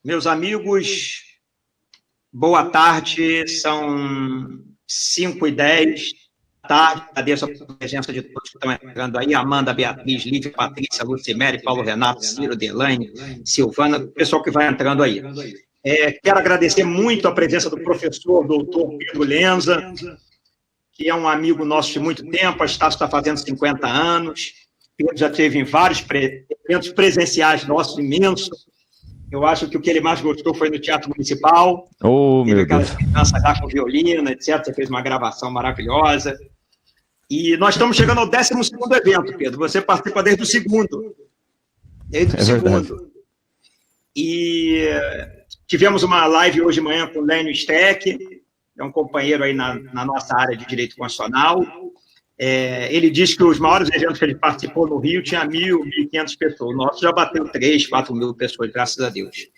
Meus amigos, boa tarde, são 5h10 da tarde. Agradeço a presença de todos que estão entrando aí: Amanda, Beatriz, Lívia, Patrícia, Lucimere, Paulo Renato, Ciro, Delaine, Silvana, o pessoal que vai entrando aí. Quero agradecer muito a presença do professor doutor Pedro Lenza, que é um amigo nosso de muito tempo. A Estácio está fazendo 50 anos. Pedro já esteve em vários eventos presenciais nossos, imensos. Eu acho que o que ele mais gostou foi no Teatro Municipal. Teve aquela experiência lá com violino, etc. Você fez uma gravação maravilhosa. E nós estamos chegando ao 12º evento, Pedro. Você participa desde o segundo. Segundo. E tivemos uma live hoje de manhã com o Lênio Streck, é um companheiro aí na nossa área de direito constitucional. Ele diz que os maiores eventos que ele participou no Rio tinha 1.000, 1.500 pessoas. O nosso já bateu 3, 4 mil pessoas, graças a Deus.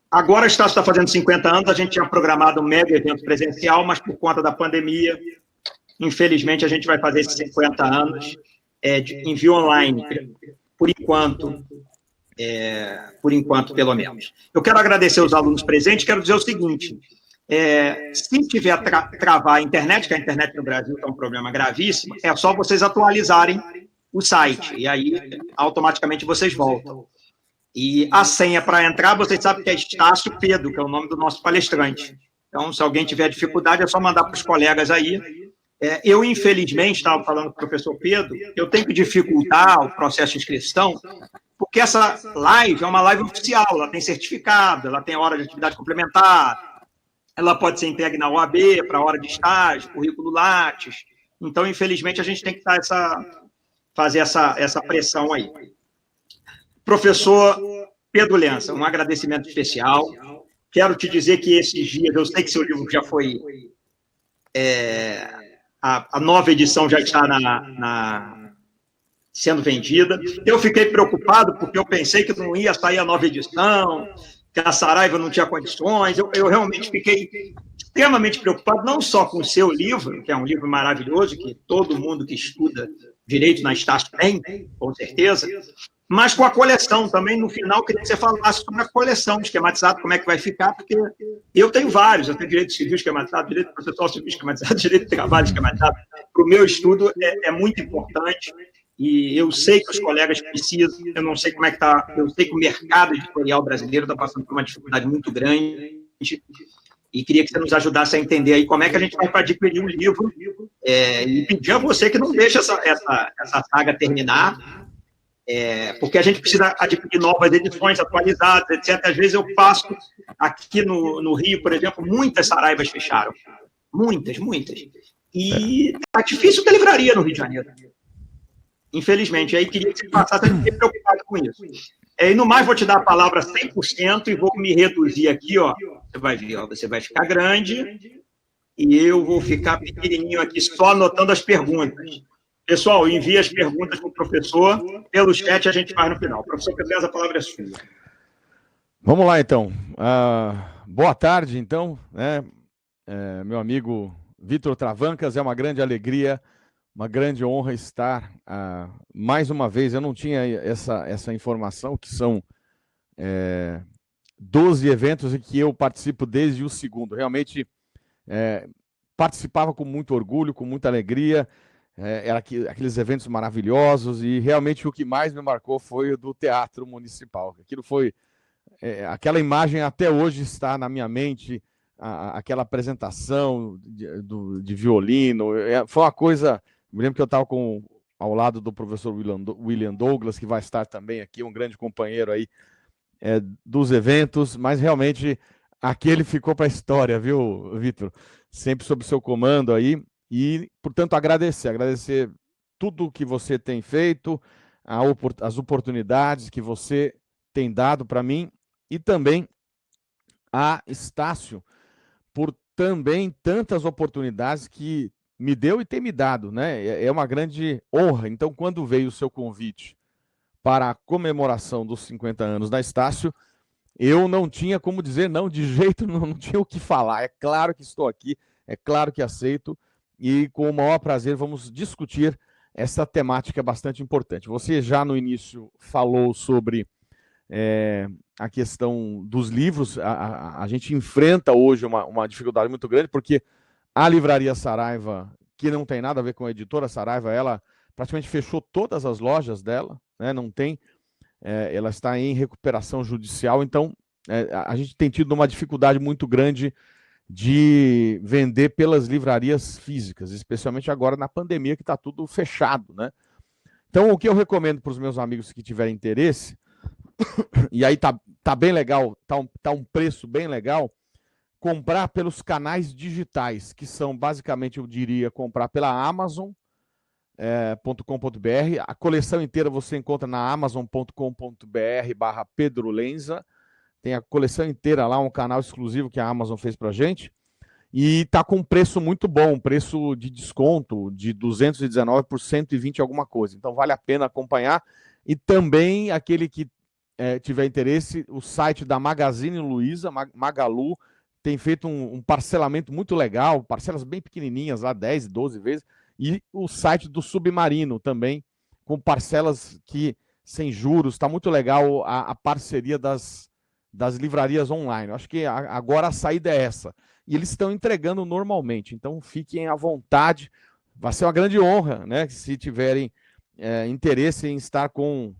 Agora a Estácio está fazendo 50 anos, a gente tinha programado um mega evento presencial, mas por conta da pandemia, infelizmente, a gente vai fazer esses 50 anos em via online, por enquanto, pelo menos. Eu quero agradecer os alunos presentes, quero dizer o seguinte: se tiver travar a internet, que a internet no Brasil é um problema gravíssimo, é só vocês atualizarem o site, e aí automaticamente vocês voltam. E a senha para entrar, vocês sabem que é Estácio Pedro, que é o nome do nosso palestrante. Então, se alguém tiver dificuldade, é só mandar para os colegas aí. Eu, infelizmente, estava falando com o professor Pedro, eu tenho que dificultar o processo de inscrição, porque essa live é uma live oficial, ela tem certificado, ela tem hora de atividade complementar, ela pode ser entregue na OAB para hora de estágio, currículo Lattes. Então, infelizmente, a gente tem que fazer essa pressão aí. Professor Pedro Lenza, um agradecimento especial. Quero te dizer que esses dias, eu sei que seu livro já foi... a nova edição já está sendo vendida. Eu fiquei preocupado porque eu pensei que não ia sair a nova edição, que a Saraiva não tinha condições. Eu realmente fiquei extremamente preocupado, não só com o seu livro, que é um livro maravilhoso, que todo mundo que estuda direito na Estácio tem, com certeza, mas com a coleção também. No final, queria que você falasse sobre a coleção esquematizada, como é que vai ficar, porque eu tenho vários, eu tenho direito civil esquematizado, direito processual civil esquematizado, direito de trabalho esquematizado. Para o meu estudo é muito importante, e eu sei que os colegas precisam, eu não sei como é que está, eu sei que o mercado editorial brasileiro está passando por uma dificuldade muito grande, e queria que você nos ajudasse a entender aí como é que a gente vai para adquirir um livro, e pedir a você que não deixe essa saga terminar, porque a gente precisa adquirir novas edições atualizadas, etc. Às vezes eu passo aqui no Rio, por exemplo, muitas Saraivas fecharam, muitas, e está difícil ter livraria no Rio de Janeiro, infelizmente. Aí queria que você passasse a ficar preocupado com isso. E no mais, vou te dar a palavra 100% e vou me reduzir aqui, ó. Você vai ver, ó, você vai ficar grande e eu vou ficar pequenininho aqui, só anotando as perguntas. Pessoal, envie as perguntas para o professor, pelo chat a gente faz no final. Professor Pedro, a palavra é sua. Vamos lá, então. Boa tarde, então, né? Meu amigo Vitor Travancas, é uma grande alegria, uma grande honra estar mais uma vez. Eu não tinha essa informação, que são 12 eventos em que eu participo desde o segundo. Realmente participava com muito orgulho, com muita alegria. Era aqueles eventos maravilhosos, e realmente o que mais me marcou foi o do Teatro Municipal. Aquilo foi... aquela imagem até hoje está na minha mente, aquela apresentação de violino. Foi uma coisa... Me lembro que eu estava ao lado do professor William Douglas, que vai estar também aqui, um grande companheiro aí dos eventos, mas realmente aquele ficou para a história, viu, Vitor? Sempre sob seu comando aí. E, portanto, agradecer tudo o que você tem feito, as oportunidades que você tem dado para mim, e também a Estácio por também tantas oportunidades que me deu e tem me dado, né? É uma grande honra. Então, quando veio o seu convite para a comemoração dos 50 anos da Estácio, eu não tinha como dizer não, de jeito nenhum, não tinha o que falar. É claro que estou aqui, é claro que aceito, e com o maior prazer vamos discutir essa temática bastante importante. Você já no início falou sobre a questão dos livros. A gente enfrenta hoje uma dificuldade muito grande, porque a Livraria Saraiva, que não tem nada a ver com a editora Saraiva, ela praticamente fechou todas as lojas dela, né? Não tem, ela está em recuperação judicial, então a gente tem tido uma dificuldade muito grande de vender pelas livrarias físicas, especialmente agora na pandemia, que está tudo fechado, né? Então, o que eu recomendo para os meus amigos que tiverem interesse, e aí tá bem legal, tá um preço bem legal, comprar pelos canais digitais, que são basicamente, eu diria, comprar pela Amazon.com.br. A coleção inteira você encontra na amazon.com.br/Pedro Lenza. Tem a coleção inteira lá, um canal exclusivo que a Amazon fez pra gente. E tá com um preço muito bom, um preço de desconto de 219 por 120 alguma coisa. Então vale a pena acompanhar. E também aquele que tiver interesse, o site da Magazine Luiza, Magalu, tem feito um parcelamento muito legal, parcelas bem pequenininhas, lá 10, 12 vezes, e o site do Submarino também, com parcelas que sem juros, está muito legal a parceria das livrarias online. Eu acho que agora a saída é essa. E eles estão entregando normalmente, então fiquem à vontade, vai ser uma grande honra, né, se tiverem interesse em estar com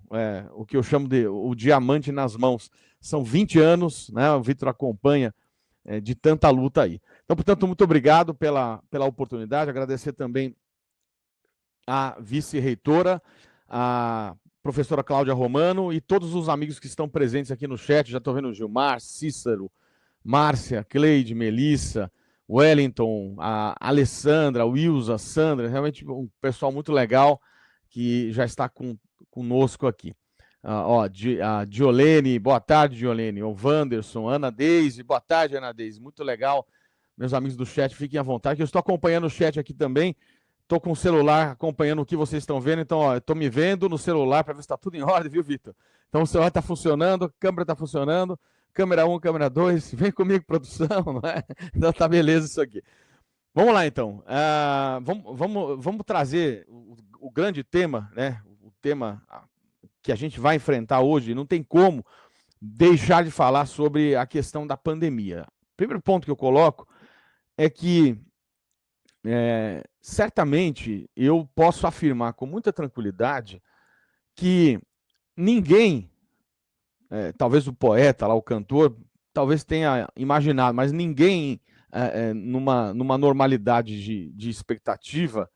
o que eu chamo de o diamante nas mãos. São 20 anos, né, o Vitor acompanha de tanta luta aí. Então, portanto, muito obrigado pela oportunidade, agradecer também a vice-reitora, a professora Cláudia Romano e todos os amigos que estão presentes aqui no chat. Já estou vendo o Gilmar, Cícero, Márcia, Cleide, Melissa, Wellington, a Alessandra, a Wilza, a Sandra, realmente um pessoal muito legal que já está conosco aqui. A Diolene, boa tarde, Diolene. O Wanderson, Ana Deise, boa tarde, Ana Deise. Muito legal. Meus amigos do chat, fiquem à vontade, que eu estou acompanhando o chat aqui também. Estou com o celular acompanhando o que vocês estão vendo, então estou me vendo no celular para ver se está tudo em ordem, viu, Vitor? Então o celular está funcionando, a câmera está funcionando, câmera 1, câmera 2, vem comigo, produção, não é? Então tá beleza isso aqui. Vamos lá, então. Vamos trazer o grande tema, né? O tema que a gente vai enfrentar hoje. Não tem como deixar de falar sobre a questão da pandemia. O primeiro ponto que eu coloco é que certamente eu posso afirmar com muita tranquilidade que ninguém, talvez o poeta, lá, o cantor, talvez tenha imaginado, mas ninguém, numa normalidade de expectativa,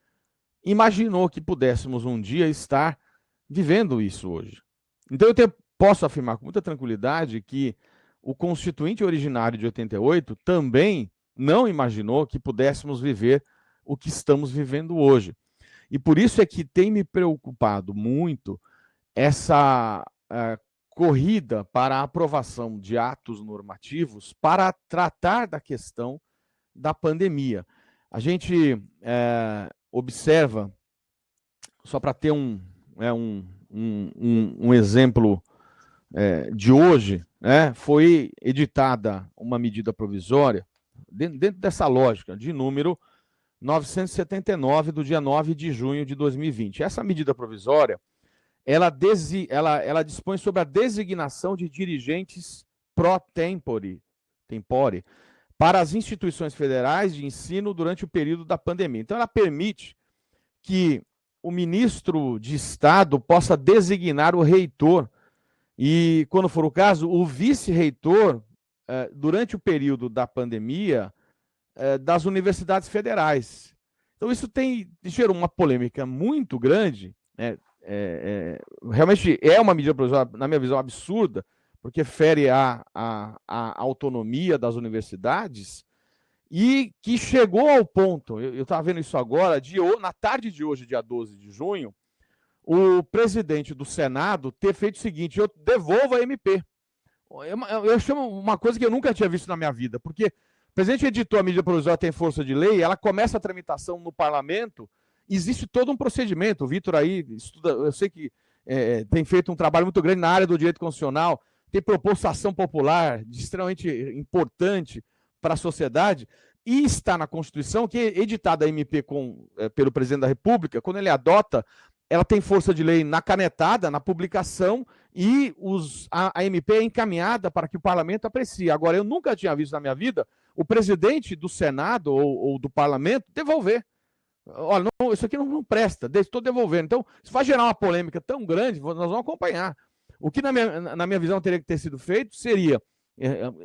imaginou que pudéssemos um dia estar vivendo isso hoje. Então eu posso afirmar com muita tranquilidade que o Constituinte originário de 88 também não imaginou que pudéssemos viver o que estamos vivendo hoje. E por isso é que tem me preocupado muito essa corrida para a aprovação de atos normativos para tratar da questão da pandemia. A gente observa, só para ter um exemplo de hoje, foi editada uma medida provisória, dentro dessa lógica, de número 979, do dia 9 de junho de 2020. Essa medida provisória, ela dispõe sobre a designação de dirigentes pro tempore para as instituições federais de ensino durante o período da pandemia. Então, ela permite que o ministro de Estado possa designar o reitor e, quando for o caso, o vice-reitor, durante o período da pandemia, das universidades federais. Então, isso gerou uma polêmica muito grande, realmente é uma medida provisória, na minha visão, absurda, porque fere a autonomia das universidades, e que chegou ao ponto, eu estava vendo isso agora, na tarde de hoje, dia 12 de junho, o presidente do Senado ter feito o seguinte: eu devolvo a MP. Eu chamo uma coisa que eu nunca tinha visto na minha vida, porque o presidente editou a medida provisória, tem força de lei, ela começa a tramitação no parlamento, existe todo um procedimento. O Vitor aí estuda, eu sei que tem feito um trabalho muito grande na área do direito constitucional, tem proposto ação popular extremamente importante para a sociedade, e está na Constituição que, editada a MP pelo presidente da República, quando ele adota, ela tem força de lei na canetada, na publicação e a MP é encaminhada para que o parlamento aprecie. Agora, eu nunca tinha visto na minha vida o presidente do Senado ou do parlamento devolver. Olha, não, isso aqui não presta, estou devolvendo. Então, isso vai gerar uma polêmica tão grande, nós vamos acompanhar. O que, na minha visão, teria que ter sido feito seria,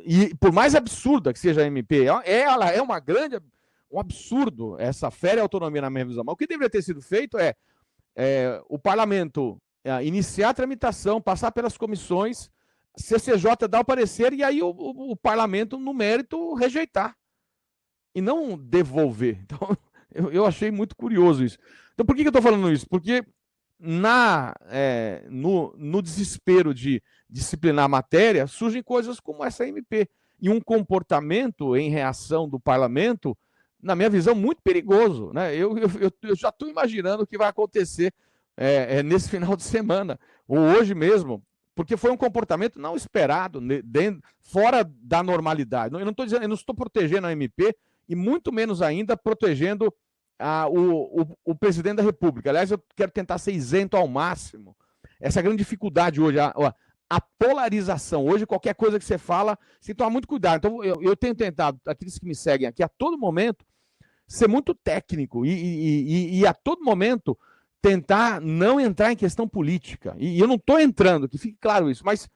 e por mais absurda que seja a MP, ela é um absurdo, essa fere a autonomia na minha visão. Mas o que deveria ter sido feito é o parlamento iniciar a tramitação, passar pelas comissões, CCJ dar o parecer e aí o parlamento, no mérito, rejeitar. E não devolver. Então, eu achei muito curioso isso. Então, por que eu estou falando isso? Porque no desespero de disciplinar a matéria, surgem coisas como essa MP. E um comportamento em reação do parlamento, na minha visão, muito perigoso. Né? Eu já estou imaginando o que vai acontecer nesse final de semana, ou hoje mesmo, porque foi um comportamento não esperado, fora da normalidade. Eu não estou protegendo a MP, e muito menos ainda protegendo o presidente da República. Aliás, eu quero tentar ser isento ao máximo. Essa é a grande dificuldade hoje, a polarização. Hoje, qualquer coisa que você fala, você tem que tomar muito cuidado. Então, eu tenho tentado, aqueles que me seguem aqui, a todo momento, ser muito técnico e a todo momento tentar não entrar em questão política. E eu não estou entrando, que fique claro isso, mas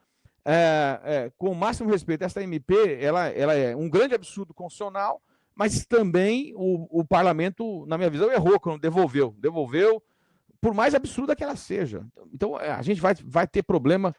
com o máximo respeito, essa MP ela é um grande absurdo constitucional, mas também o parlamento, na minha visão, errou quando devolveu. Devolveu, por mais absurda que ela seja. Então, a gente vai ter problema,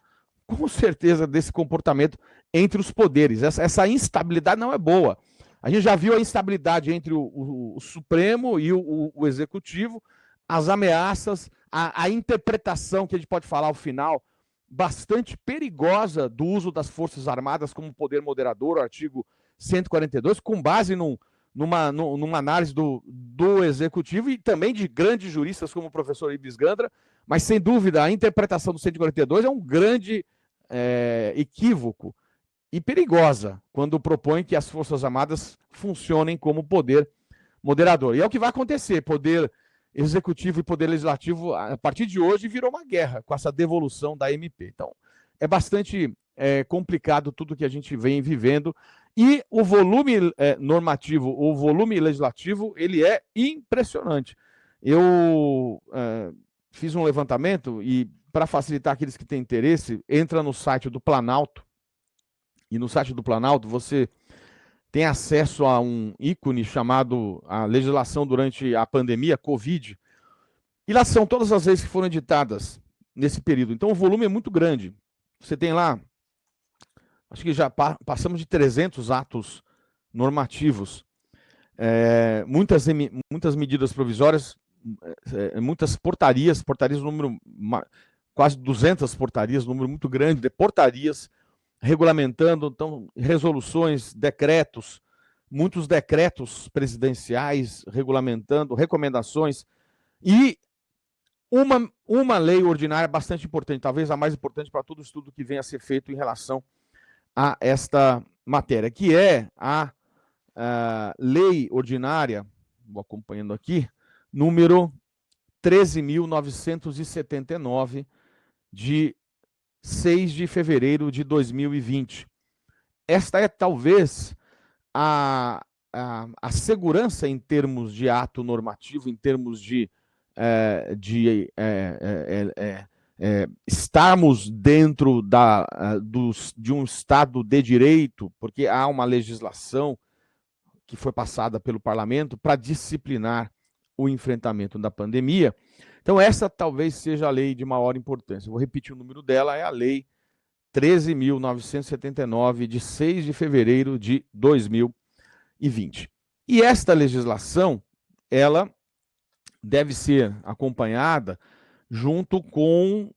com certeza, desse comportamento entre os poderes. Essa instabilidade não é boa. A gente já viu a instabilidade entre o Supremo e o Executivo, as ameaças, a interpretação que a gente pode falar ao final, bastante perigosa do uso das Forças Armadas como poder moderador, o artigo 142, com base numa análise do Executivo e também de grandes juristas como o professor Ives Gandra, mas sem dúvida a interpretação do 142 é um grande equívoco e perigosa quando propõe que as Forças Armadas funcionem como poder moderador. E é o que vai acontecer, poder executivo e poder legislativo, a partir de hoje, virou uma guerra com essa devolução da MP. Então, é bastante complicado tudo que a gente vem vivendo. E o volume normativo, o volume legislativo, ele é impressionante. Eu fiz um levantamento e, para facilitar aqueles que têm interesse, entra no site do Planalto, e no site do Planalto você tem acesso a um ícone chamado a legislação durante a pandemia, Covid, e lá são todas as leis que foram editadas nesse período. Então o volume é muito grande. Você tem lá, acho que já passamos de 300 atos normativos, muitas medidas provisórias, muitas portarias, número quase 200 portarias, número muito grande de portarias, regulamentando, então, resoluções, decretos, muitos decretos presidenciais regulamentando, recomendações, e uma lei ordinária bastante importante, talvez a mais importante para todo o estudo que venha a ser feito em relação a esta matéria, que é a lei ordinária, vou acompanhando aqui, número 13.979, de 6 de fevereiro de 2020. Esta é talvez a segurança em termos de ato normativo, em termos de estarmos dentro de um Estado de direito, porque há uma legislação que foi passada pelo parlamento para disciplinar o enfrentamento da pandemia. Então, essa talvez seja a lei de maior importância. Eu vou repetir o número dela, é a Lei 13.979, de 6 de fevereiro de 2020. E esta legislação, ela deve ser acompanhada junto com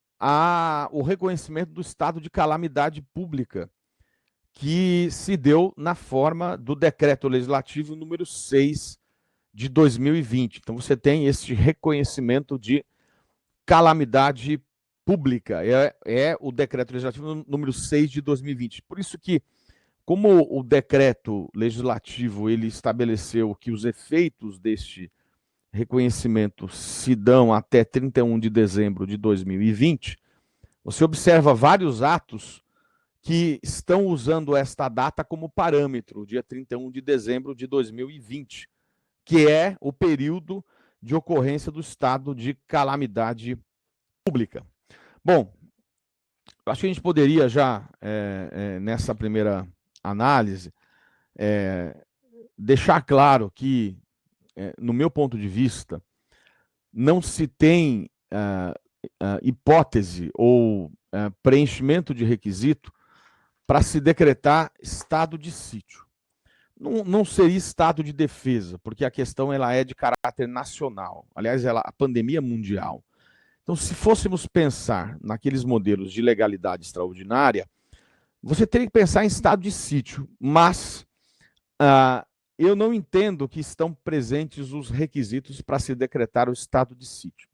o reconhecimento do estado de calamidade pública, que se deu na forma do decreto legislativo número 6 de 2020. Então, você tem esse reconhecimento de calamidade pública. É o decreto legislativo número 6 de 2020. Por isso que, como o decreto legislativo ele estabeleceu que os efeitos deste reconhecimento se dão até 31 de dezembro de 2020, você observa vários atos que estão usando esta data como parâmetro, dia 31 de dezembro de 2020, que é o período de ocorrência do estado de calamidade pública. Bom, acho que a gente poderia já, nessa primeira análise, deixar claro que, no meu ponto de vista, não se tem hipótese ou preenchimento de requisito para se decretar estado de sítio. Não seria estado de defesa, porque a questão ela é de caráter nacional. Aliás, a pandemia mundial. Então, se fôssemos pensar naqueles modelos de legalidade extraordinária, você teria que pensar em estado de sítio, mas eu não entendo que estão presentes os requisitos para se decretar o estado de sítio.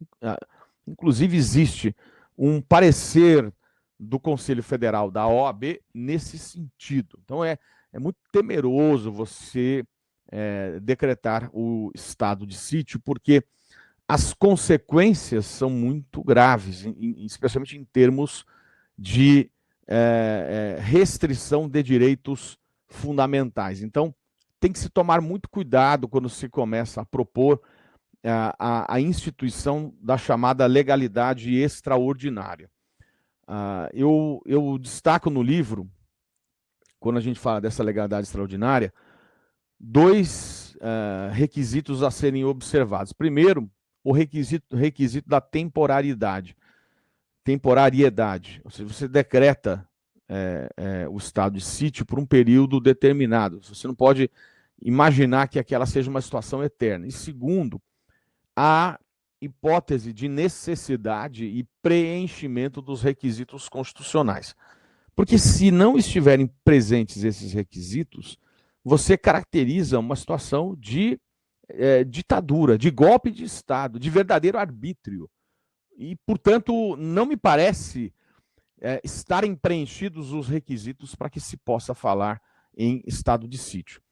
Inclusive, existe um parecer do Conselho Federal da OAB nesse sentido. Então, é muito temeroso você decretar o estado de sítio, porque as consequências são muito graves, especialmente em termos de restrição de direitos fundamentais. Então, tem que se tomar muito cuidado quando se começa a propor a instituição da chamada legalidade extraordinária. Eu destaco no livro, quando a gente fala dessa legalidade extraordinária, dois requisitos a serem observados. Primeiro, o requisito da temporariedade. Ou seja, você decreta o estado de sítio por um período determinado. Você não pode imaginar que aquela seja uma situação eterna. E segundo, a hipótese de necessidade e preenchimento dos requisitos constitucionais. Porque se não estiverem presentes esses requisitos, você caracteriza uma situação de ditadura, de golpe de Estado, de verdadeiro arbítrio. E, portanto, não me parece estarem preenchidos os requisitos para que se possa falar em estado de sítio.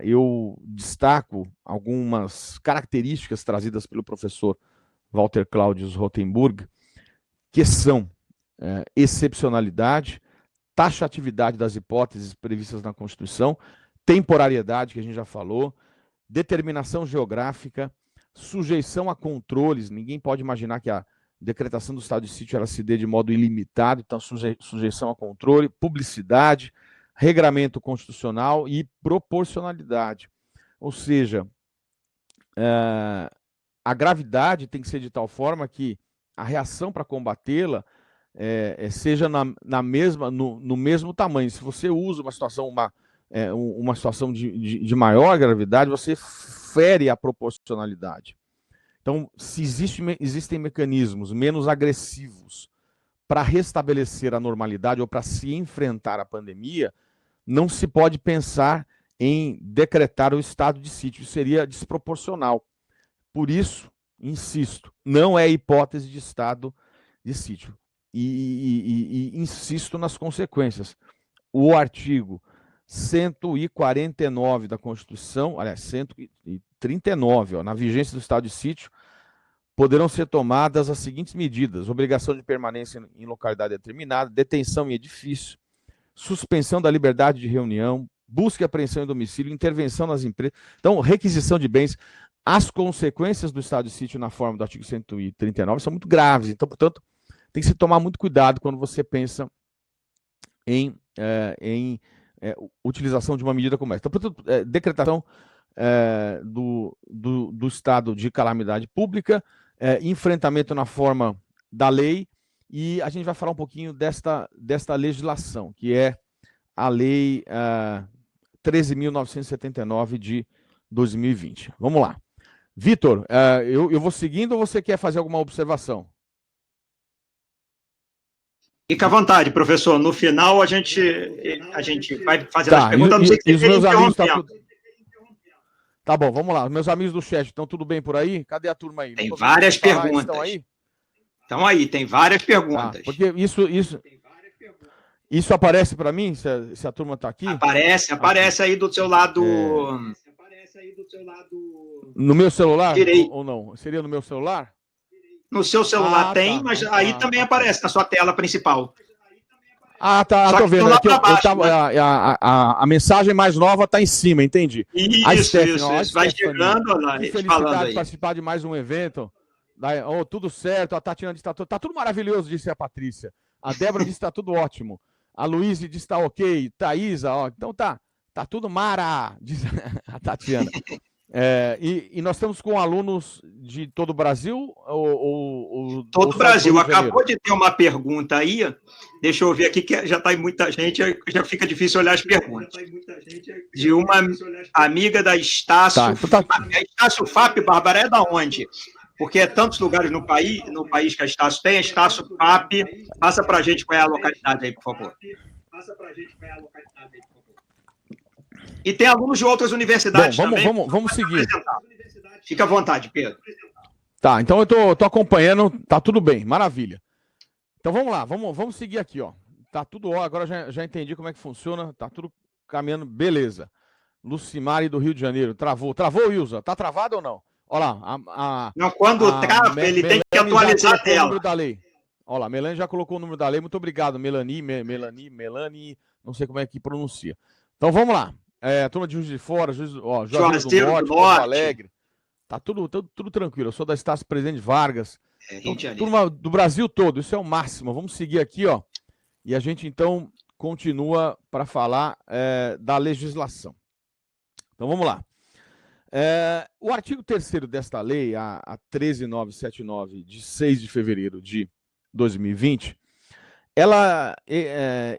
Eu destaco algumas características trazidas pelo professor Walter Claudius Rotenburg, que são excepcionalidade, taxatividade das hipóteses previstas na Constituição, temporariedade, que a gente já falou, determinação geográfica, sujeição a controles. Ninguém pode imaginar que a decretação do estado de sítio ela se dê de modo ilimitado, então sujeição a controle, publicidade, regramento constitucional e proporcionalidade. Ou seja, a gravidade tem que ser de tal forma que a reação para combatê-la seja no mesmo tamanho. Se você usa uma situação de maior gravidade, você fere a proporcionalidade. Então, se existem mecanismos menos agressivos para restabelecer a normalidade ou para se enfrentar a pandemia, não se pode pensar em decretar o estado de sítio. Isso seria desproporcional. Por isso, insisto, não é hipótese de estado de sítio. E insisto nas consequências. O artigo 149 da Constituição, aliás, 139, na vigência do estado de sítio, poderão ser tomadas as seguintes medidas: obrigação de permanência em localidade determinada, detenção em edifício, suspensão da liberdade de reunião, busca e apreensão em domicílio, intervenção nas empresas. Então, requisição de bens. As consequências do estado de sítio na forma do artigo 139 são muito graves. Então, portanto, tem que se tomar muito cuidado quando você pensa em utilização de uma medida como essa. Então, portanto, decretação do estado de calamidade pública, enfrentamento na forma da lei, e a gente vai falar um pouquinho desta legislação, que é a Lei 13.979 de 2020. Vamos lá. Vitor, eu vou seguindo ou você quer fazer alguma observação? Fica à vontade, professor. No final, a gente vai fazer as perguntas. Não sei se os meus amigos Tá bom, vamos lá. Meus amigos do chat, estão tudo bem por aí? Cadê a turma aí? Tem várias perguntas. Estão aí? Estão aí, tem várias perguntas. Porque isso aparece para mim, se a turma está aqui? Aparece aí do seu lado... No meu celular? Direito. Ou não? Seria no meu celular? No seu celular tem, mas aí também aparece na sua tela principal. Ah, tá, Só tô que vendo. lá Aqui, para baixo, tava, né? a mensagem mais nova está em cima, entendi. A Isso. Vai chegando, olha lá, Que eles falando felicidade aí. participar de mais um evento. Oh, tudo certo. A Tatiana disse que tá tudo maravilhoso, disse a Patrícia. A Débora disse que está tudo ótimo. A Luísa disse que está ok. Thaísa, ó, então tá tudo mara, diz a Tatiana. E nós estamos com alunos de todo o Brasil ou todo o Brasil. do Rio de Janeiro? Acabou de ter uma pergunta aí, deixa eu ver aqui, que já está em muita gente, já fica difícil olhar as perguntas. De uma amiga da Estácio. A Estácio FAP, Bárbara, é da onde? Porque é tantos lugares no país que a Estácio tem. A Estácio FAP, passa para a gente qual é a localidade aí, por favor. E tem alunos de outras universidades. Bom, também. Vamos seguir. Fica à vontade, Pedro. Tá, então eu tô acompanhando, tá tudo bem, maravilha. Então vamos lá, vamos seguir aqui, ó. Tá tudo ó, agora já entendi como é que funciona, tá tudo caminhando, beleza. Lucimari do Rio de Janeiro, travou, Wilson? Tá travado ou não? Olha lá, não, quando trava, ele tem que atualizar a tela. O número da lei. Olha lá, Melanie já colocou o número da lei, muito obrigado, Melanie, não sei como é que pronuncia. Então vamos lá. Turma de Juiz de Fora, Juazeiro do Norte, Porto Alegre. Tá tudo tranquilo. Eu sou da Estácio Presidente Vargas. Então, turma do Brasil todo, isso é o máximo. Vamos seguir aqui, ó. E a gente então continua para falar da legislação. Então vamos lá. O artigo 3º desta lei, a 13979, de 6 de fevereiro de 2020,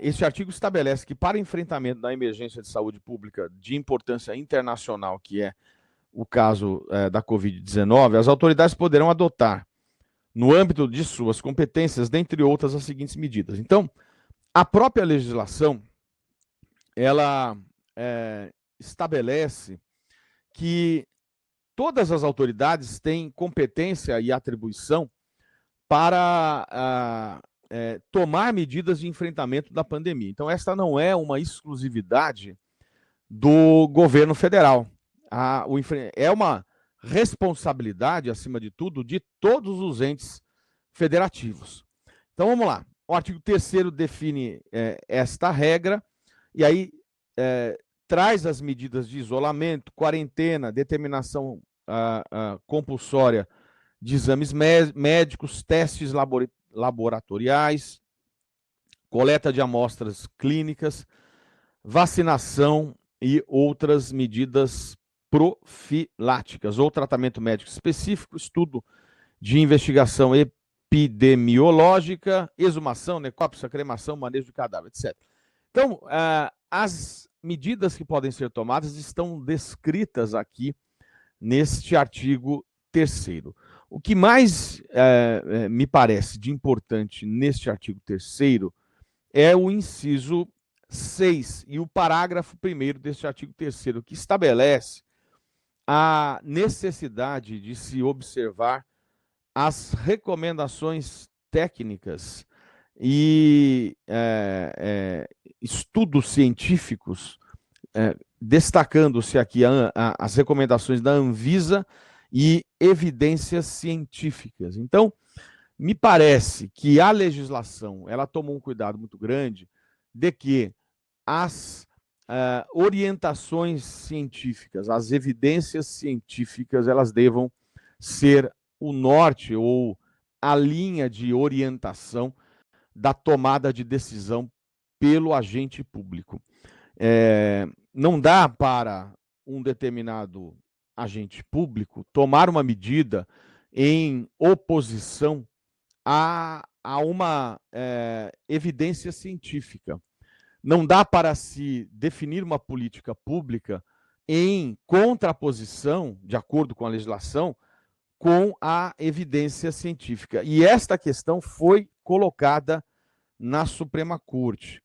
esse artigo estabelece que para enfrentamento da emergência de saúde pública de importância internacional, que é o caso da Covid-19, as autoridades poderão adotar, no âmbito de suas competências, dentre outras, as seguintes medidas. Então, a própria legislação, ela estabelece que todas as autoridades têm competência e atribuição para tomar medidas de enfrentamento da pandemia. Então, esta não é uma exclusividade do governo federal. É uma responsabilidade, acima de tudo, de todos os entes federativos. Então, vamos lá. O artigo 3º define esta regra e aí traz as medidas de isolamento, quarentena, determinação compulsória de exames médicos, testes laboratoriais, coleta de amostras clínicas, vacinação e outras medidas profiláticas ou tratamento médico específico, estudo de investigação epidemiológica, exumação, necrópsia, cremação, manejo de cadáver, etc. Então, as medidas que podem ser tomadas estão descritas aqui neste artigo 3º. O que mais me parece de importante neste artigo 3º é o inciso 6 e o parágrafo 1º deste artigo 3º, que estabelece a necessidade de se observar as recomendações técnicas e estudos científicos, destacando-se aqui as recomendações da Anvisa e evidências científicas. Então, me parece que a legislação ela tomou um cuidado muito grande de que as orientações científicas, as evidências científicas, elas devam ser o norte ou a linha de orientação da tomada de decisão pelo agente público. Não dá para um determinado agente público tomar uma medida em oposição a uma evidência científica. Não dá para se definir uma política pública em contraposição, de acordo com a legislação, com a evidência científica. E esta questão foi colocada na Suprema Corte.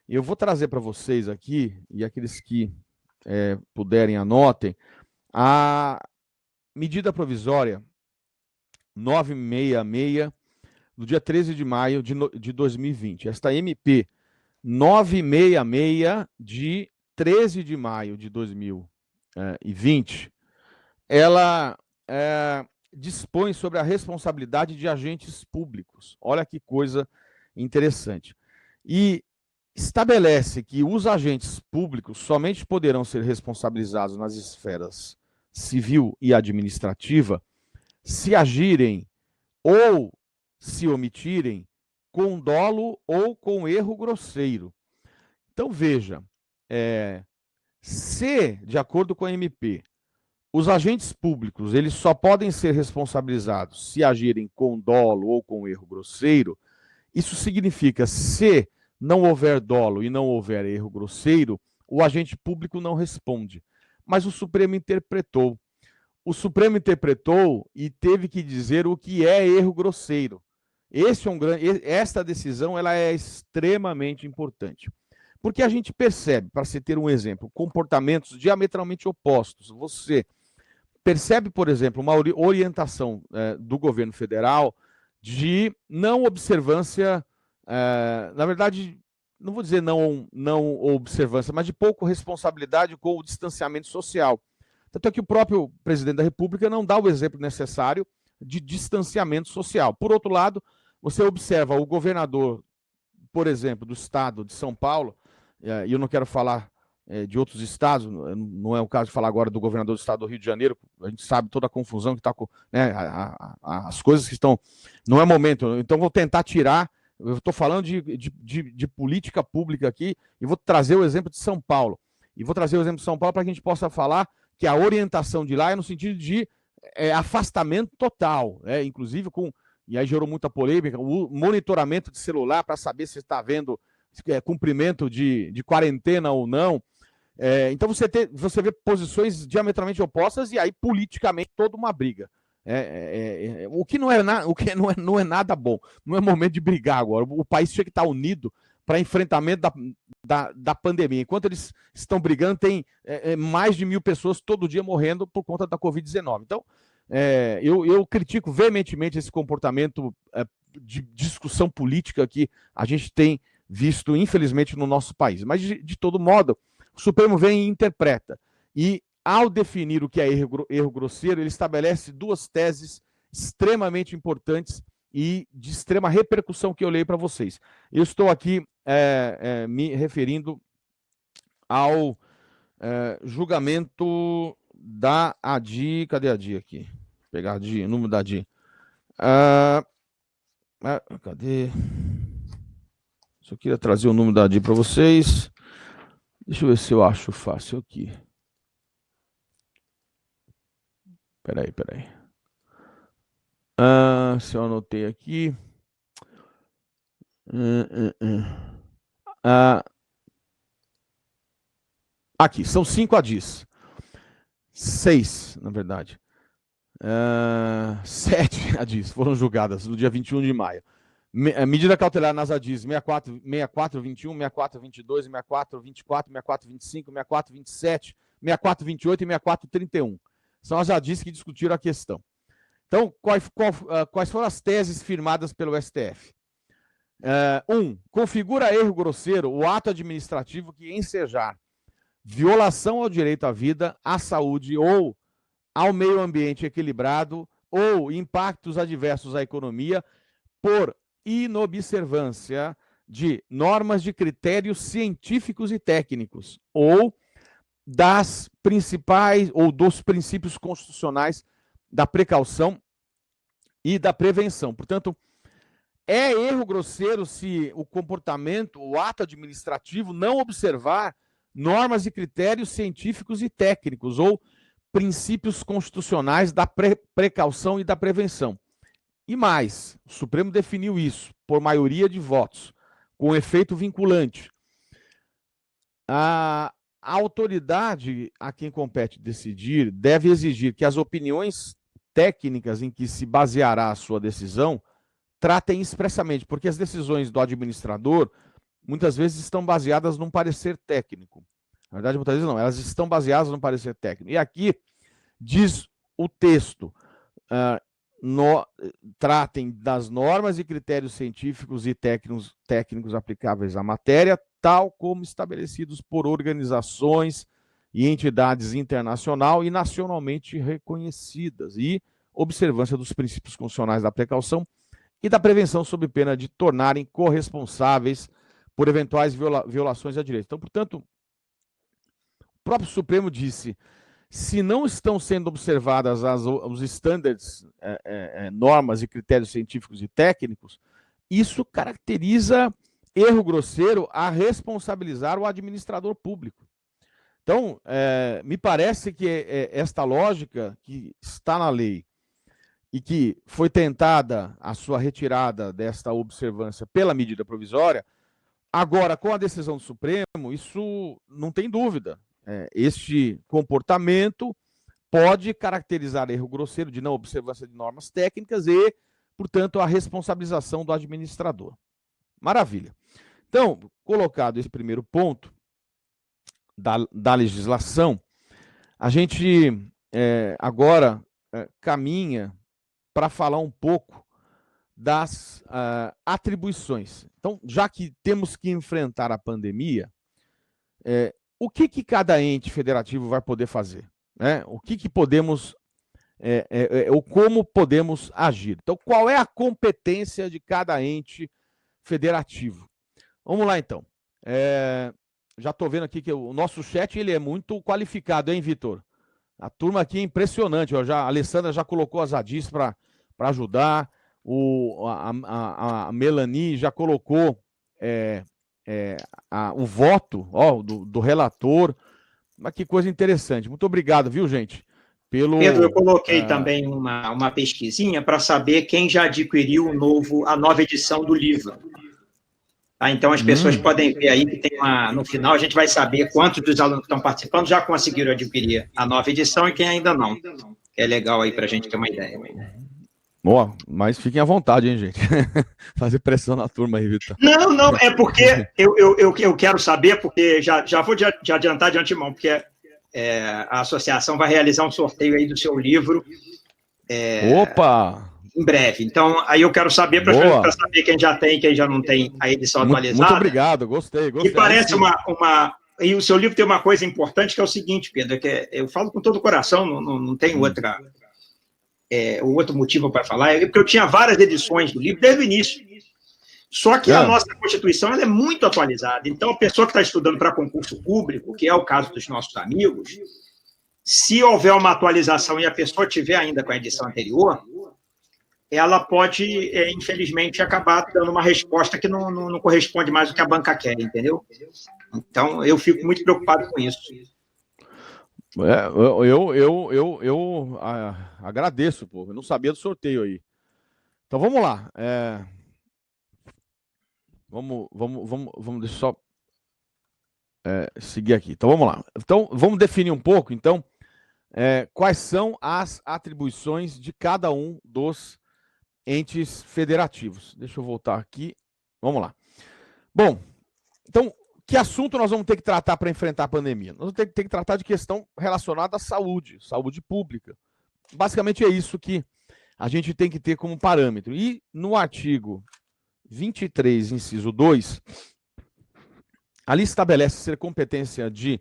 Eu vou trazer para vocês aqui, e aqueles que puderem anotem, a medida provisória 966, do dia 13 de maio de 2020. Esta MP 966, de 13 de maio de 2020, ela dispõe sobre a responsabilidade de agentes públicos. Olha que coisa interessante. E estabelece que os agentes públicos somente poderão ser responsabilizados nas esferas civil e administrativa se agirem ou se omitirem com dolo ou com erro grosseiro. Então, veja, se, de acordo com a MP, os agentes públicos eles só podem ser responsabilizados se agirem com dolo ou com erro grosseiro, isso significa, se não houver dolo e não houver erro grosseiro, o agente público não responde. Mas o Supremo interpretou. O Supremo interpretou e teve que dizer o que é erro grosseiro. Esta decisão ela é extremamente importante. Porque a gente percebe, para se ter um exemplo, comportamentos diametralmente opostos. Você percebe, por exemplo, uma orientação do governo federal de não observância, na verdade, não vou dizer não observância, mas de pouco responsabilidade com o distanciamento social. Tanto é que o próprio presidente da República não dá o exemplo necessário de distanciamento social. Por outro lado, você observa o governador, por exemplo, do estado de São Paulo, e eu não quero falar de outros estados, não é o caso de falar agora do governador do estado do Rio de Janeiro, a gente sabe toda a confusão que está com, né, as coisas que estão, não é momento, então vou tentar tirar, eu estou falando de política pública aqui, e vou trazer o exemplo de São Paulo, para que a gente possa falar que a orientação de lá é no sentido de afastamento total, inclusive e aí gerou muita polêmica, o monitoramento de celular para saber se está havendo cumprimento de quarentena ou não. Então você vê posições diametralmente opostas e aí politicamente toda uma briga. O que não é nada bom. Não é momento de brigar agora. O país tinha que estar unido para enfrentamento da pandemia. Enquanto eles estão brigando, tem mais de 1.000 pessoas todo dia morrendo por conta da Covid-19. Então, eu critico veementemente esse comportamento de discussão política que a gente tem visto, infelizmente, no nosso país. Mas, de todo modo, o Supremo vem e interpreta. E, ao definir o que é erro grosseiro, ele estabelece duas teses extremamente importantes e de extrema repercussão que eu leio para vocês. Eu estou aqui me referindo ao julgamento da ADI. Cadê a ADI aqui? Vou pegar a ADI, o número da ADI. Cadê? Só queria trazer o número da ADI para vocês. Deixa eu ver se eu acho fácil aqui. Peraí. Se eu anotei aqui. Aqui, são 5 ADIs. 6, na verdade. 7 ADIs foram julgadas no dia 21 de maio. Medida cautelar nas ADIs 6421, 6422, 6424, 6425, 6427, 6428 e 6431. São as ADIs que discutiram a questão. Então, quais foram as teses firmadas pelo STF? 1. Configura erro grosseiro o ato administrativo que ensejar violação ao direito à vida, à saúde ou ao meio ambiente equilibrado ou impactos adversos à economia por inobservância de normas de critérios científicos e técnicos ou das principais ou dos princípios constitucionais da precaução e da prevenção. Portanto, é erro grosseiro se o comportamento, o ato administrativo não observar normas e critérios científicos e técnicos ou princípios constitucionais da precaução e da prevenção. E mais, o Supremo definiu isso por maioria de votos, com efeito vinculante. A autoridade a quem compete decidir deve exigir que as opiniões técnicas em que se baseará a sua decisão tratem expressamente, porque as decisões do administrador muitas vezes estão baseadas num parecer técnico. Na verdade, muitas vezes não, elas estão baseadas num parecer técnico. E aqui diz o texto, tratem das normas e critérios científicos e técnicos aplicáveis à matéria, tal como estabelecidos por organizações e entidades internacional e nacionalmente reconhecidas, e observância dos princípios constitucionais da precaução e da prevenção sob pena de tornarem corresponsáveis por eventuais violações a direito. Então, portanto, o próprio Supremo disse, se não estão sendo observadas os standards, normas e critérios científicos e técnicos, isso caracteriza erro grosseiro a responsabilizar o administrador público. Então, me parece que esta lógica que está na lei e que foi tentada a sua retirada desta observância pela medida provisória, agora, com a decisão do Supremo, isso não tem dúvida. Este comportamento pode caracterizar erro grosseiro de não observância de normas técnicas e, portanto, a responsabilização do administrador. Maravilha. Então, colocado esse primeiro ponto da legislação, a gente agora caminha para falar um pouco das atribuições. Então, já que temos que enfrentar a pandemia, o que cada ente federativo vai poder fazer? Né? O que podemos, ou como podemos agir? Então, qual é a competência de cada ente federativo? Vamos lá, então. Já estou vendo aqui que o nosso chat ele é muito qualificado, hein, Vitor? A turma aqui é impressionante. Ó, a Alessandra já colocou as ADIs para ajudar. A Melanie já colocou o voto do relator. Mas que coisa interessante. Muito obrigado, viu, gente? Pedro, eu coloquei também uma pesquisinha para saber quem já adquiriu a nova edição do livro. Tá? Então, as pessoas podem ver aí que tem no final a gente vai saber quantos dos alunos que estão participando já conseguiram adquirir a nova edição e quem ainda não. Que é legal aí para a gente ter uma ideia. Boa, mas fiquem à vontade, hein, gente? Fazer pressão na turma aí, Vitor. Não, é porque eu quero saber, porque já vou adiantar de antemão, porque a associação vai realizar um sorteio aí do seu livro. Opa! Em breve. Então, aí eu quero saber, para saber quem já tem e quem já não tem a edição atualizada. Muito obrigado, gostei. E parece E o seu livro tem uma coisa importante, que é o seguinte, Pedro, que eu falo com todo o coração, não tem outro motivo para falar, porque eu tinha várias edições do livro desde o início. Só que a nossa Constituição ela é muito atualizada. Então, a pessoa que está estudando para concurso público, que é o caso dos nossos amigos, se houver uma atualização e a pessoa tiver ainda com a edição anterior, ela pode, infelizmente, acabar dando uma resposta que não corresponde mais ao que a banca quer, entendeu? Então, eu fico muito preocupado com isso. Eu agradeço, pô. Eu não sabia do sorteio aí. Então, vamos lá. Vamos deixa eu só seguir aqui. Então, vamos lá. Então, vamos definir um pouco, então, quais são as atribuições de cada um dos entes federativos. Deixa eu voltar aqui. Vamos lá. Bom, então, que assunto nós vamos ter que tratar para enfrentar a pandemia? Nós vamos ter que tratar de questão relacionada à saúde pública. Basicamente é isso que a gente tem que ter como parâmetro. E no artigo 23, inciso 2, ali estabelece ser competência de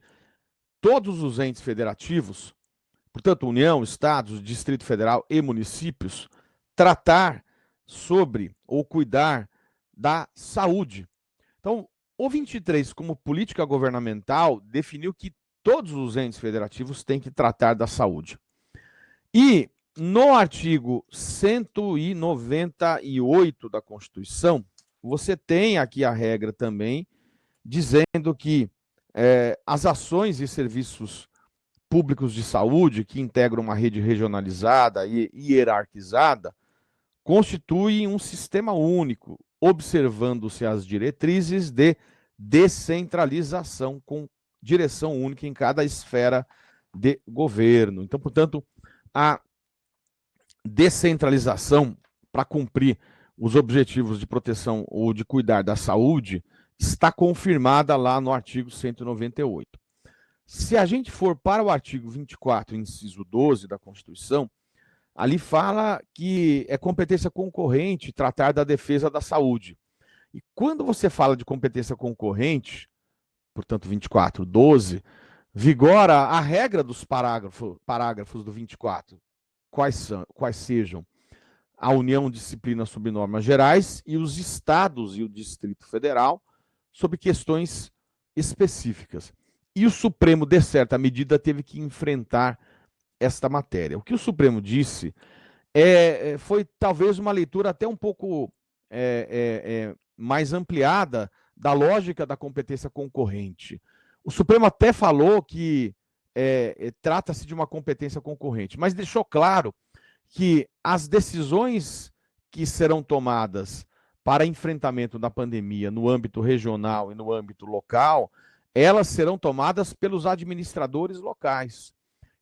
todos os entes federativos, portanto, União, Estados, Distrito Federal e municípios, tratar sobre ou cuidar da saúde. Então, o 23, como política governamental, definiu que todos os entes federativos têm que tratar da saúde. E no artigo 198 da Constituição, você tem aqui a regra também, dizendo que as ações e serviços públicos de saúde que integram uma rede regionalizada e hierarquizada constituem um sistema único, observando-se as diretrizes de descentralização com direção única em cada esfera de governo. Então, portanto, a descentralização para cumprir os objetivos de proteção ou de cuidar da saúde está confirmada lá no artigo 198. Se a gente for para o artigo 24, inciso 12 da Constituição, ali fala que é competência concorrente tratar da defesa da saúde. E quando você fala de competência concorrente, portanto 24, 12, vigora a regra dos parágrafos do 24. quais sejam a União disciplina sobre normas gerais e os estados e o Distrito Federal sobre questões específicas. E o Supremo, de certa medida, teve que enfrentar esta matéria. O que o Supremo disse foi talvez uma leitura até um pouco mais ampliada da lógica da competência concorrente. O Supremo até falou que trata-se de uma competência concorrente, mas deixou claro que as decisões que serão tomadas para enfrentamento da pandemia no âmbito regional e no âmbito local, elas serão tomadas pelos administradores locais.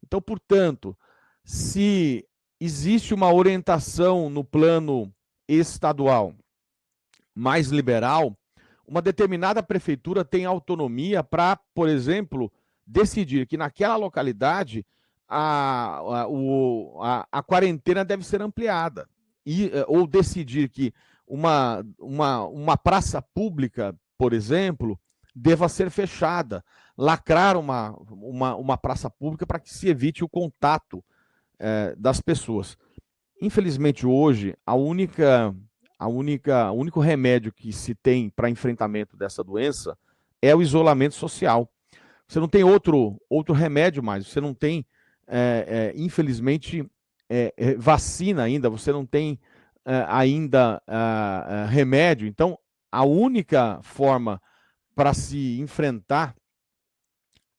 Então, portanto, se existe uma orientação no plano estadual mais liberal, uma determinada prefeitura tem autonomia para, por exemplo, decidir que naquela localidade a quarentena deve ser ampliada, ou decidir que uma praça pública, por exemplo, deva ser fechada, lacrar uma praça pública para que se evite o contato das pessoas. Infelizmente, hoje, o único remédio que se tem para enfrentamento dessa doença é o isolamento social. Você não tem outro remédio mais, você não tem, infelizmente, vacina ainda, você não tem ainda remédio. Então, a única forma para se enfrentar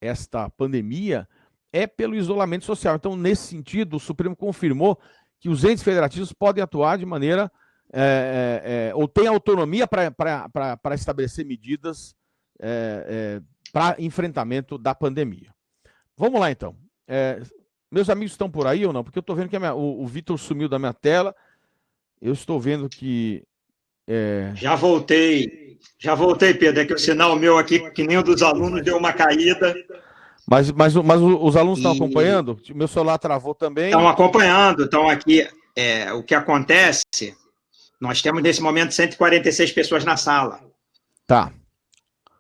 esta pandemia é pelo isolamento social. Então, nesse sentido, o Supremo confirmou que os entes federativos podem atuar de maneira, ou têm autonomia para estabelecer medidas para enfrentamento da pandemia. Vamos lá, então. Meus amigos estão por aí ou não? Porque eu estou vendo que o Vitor sumiu da minha tela. Eu estou vendo que... Já voltei, Pedro. É que o sinal meu aqui, que nem o dos alunos, deu uma caída. Mas os alunos estão acompanhando? Meu celular travou também. Estão acompanhando, estão aqui. O que acontece, nós temos nesse momento 146 pessoas na sala. Tá.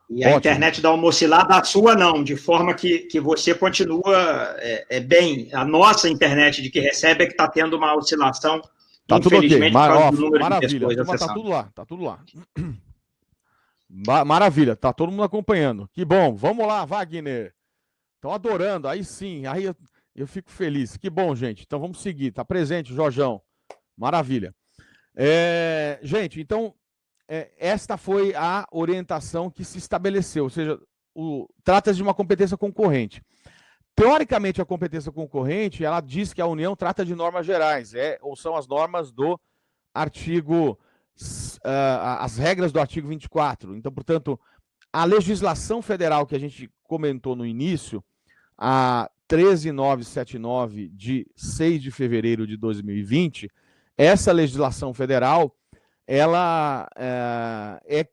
E a internet dá uma oscilada, a sua não, de forma que você continua bem. A nossa internet de que recebe é que está tendo uma oscilação, tá infelizmente, tudo okay. por causa do número Maravilha. de pessoas Tá tudo lá. Maravilha, tá todo mundo acompanhando. Que bom, vamos lá, Wagner. Estão adorando, aí sim, aí eu fico feliz. Que bom, gente. Então vamos seguir, tá presente, Jorjão. Maravilha. Gente, então, esta foi a orientação que se estabeleceu, ou seja, trata-se de uma competência concorrente. Teoricamente, a competência concorrente, ela diz que a União trata de normas gerais, ou são as normas do artigo, as regras do artigo 24. Então, portanto, a legislação federal que a gente comentou no início, a 13979 de 6 de fevereiro de 2020, essa legislação federal, ela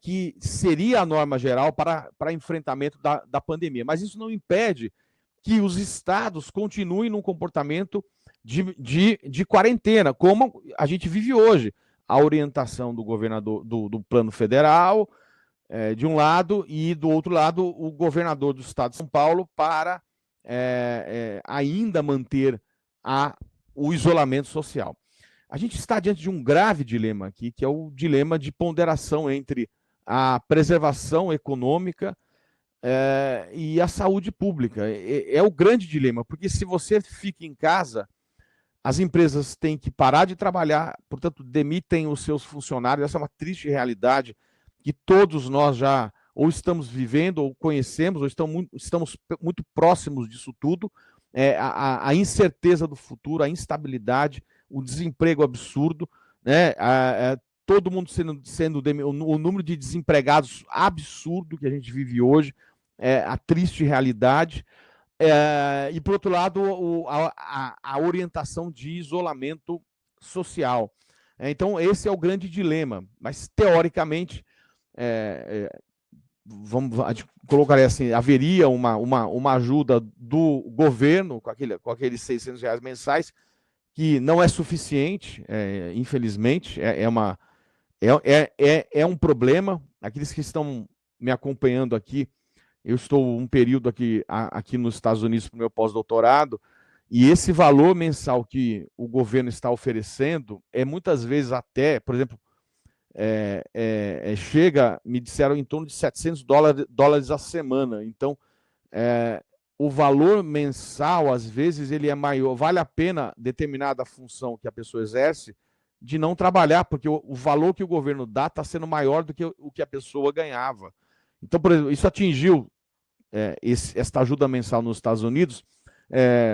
que seria a norma geral para enfrentamento da pandemia. Mas isso não impede que os estados continuem num comportamento de quarentena, como a gente vive hoje. A orientação do governador do plano federal, de um lado, e do outro lado, o governador do estado de São Paulo para ainda manter o isolamento social. A gente está diante de um grave dilema aqui, que é o dilema de ponderação entre a preservação econômica e a saúde pública. É o grande dilema, porque se você fica em casa, as empresas têm que parar de trabalhar, portanto, demitem os seus funcionários. Essa é uma triste realidade que todos nós já ou estamos vivendo, ou conhecemos, ou estamos muito próximos disso tudo. A incerteza do futuro, a instabilidade, o desemprego absurdo, né? Todo mundo sendo o número de desempregados absurdo que a gente vive hoje, a triste realidade. E, por outro lado, a orientação de isolamento social. Então, esse é o grande dilema. Mas, teoricamente, a gente colocaria assim, haveria uma ajuda do governo com aqueles R$600 mensais, que não é suficiente, infelizmente, é um problema. Aqueles que estão me acompanhando aqui, eu estou um período aqui nos Estados Unidos para o meu pós-doutorado, E esse valor mensal que o governo está oferecendo é muitas vezes até, por exemplo, chega, me disseram, em torno de $700 a semana. Então, o valor mensal, às vezes, ele é maior. Vale a pena determinada função que a pessoa exerce de não trabalhar, porque o valor que o governo dá está sendo maior do que o que a pessoa ganhava. Então, por exemplo, isso atingiu esta ajuda mensal nos Estados Unidos,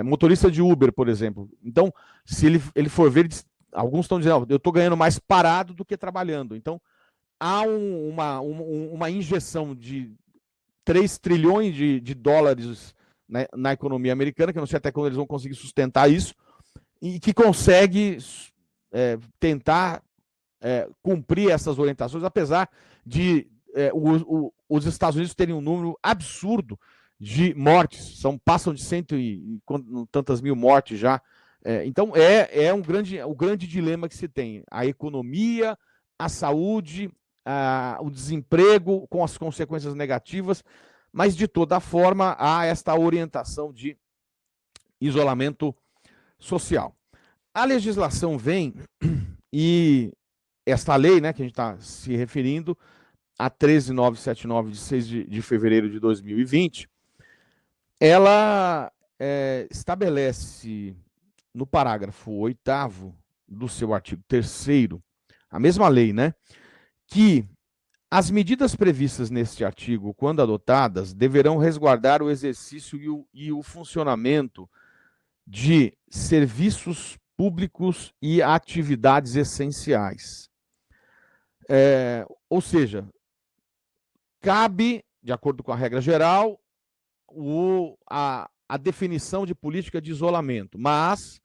motorista de Uber, por exemplo. Então, se ele for ver, alguns estão dizendo, eu estou ganhando mais parado do que trabalhando. Então, há uma injeção de 3 trilhões de dólares na economia americana, que eu não sei até quando eles vão conseguir sustentar isso, e que consegue tentar cumprir essas orientações, apesar de os Estados Unidos terem um número absurdo de mortes, passam de 100 e tantas mil mortes já. Então, o grande dilema que se tem: a economia, a saúde, o desemprego, com as consequências negativas, mas, de toda forma, há esta orientação de isolamento social. A legislação vem e esta lei, né, que a gente está se referindo, a 13979, de 6 de fevereiro de 2020, ela estabelece no parágrafo 8º do seu artigo 3º, a mesma lei, né, que as medidas previstas neste artigo, quando adotadas, deverão resguardar o exercício e o funcionamento de serviços públicos e atividades essenciais. Ou seja, cabe, de acordo com a regra geral, a definição de política de isolamento, mas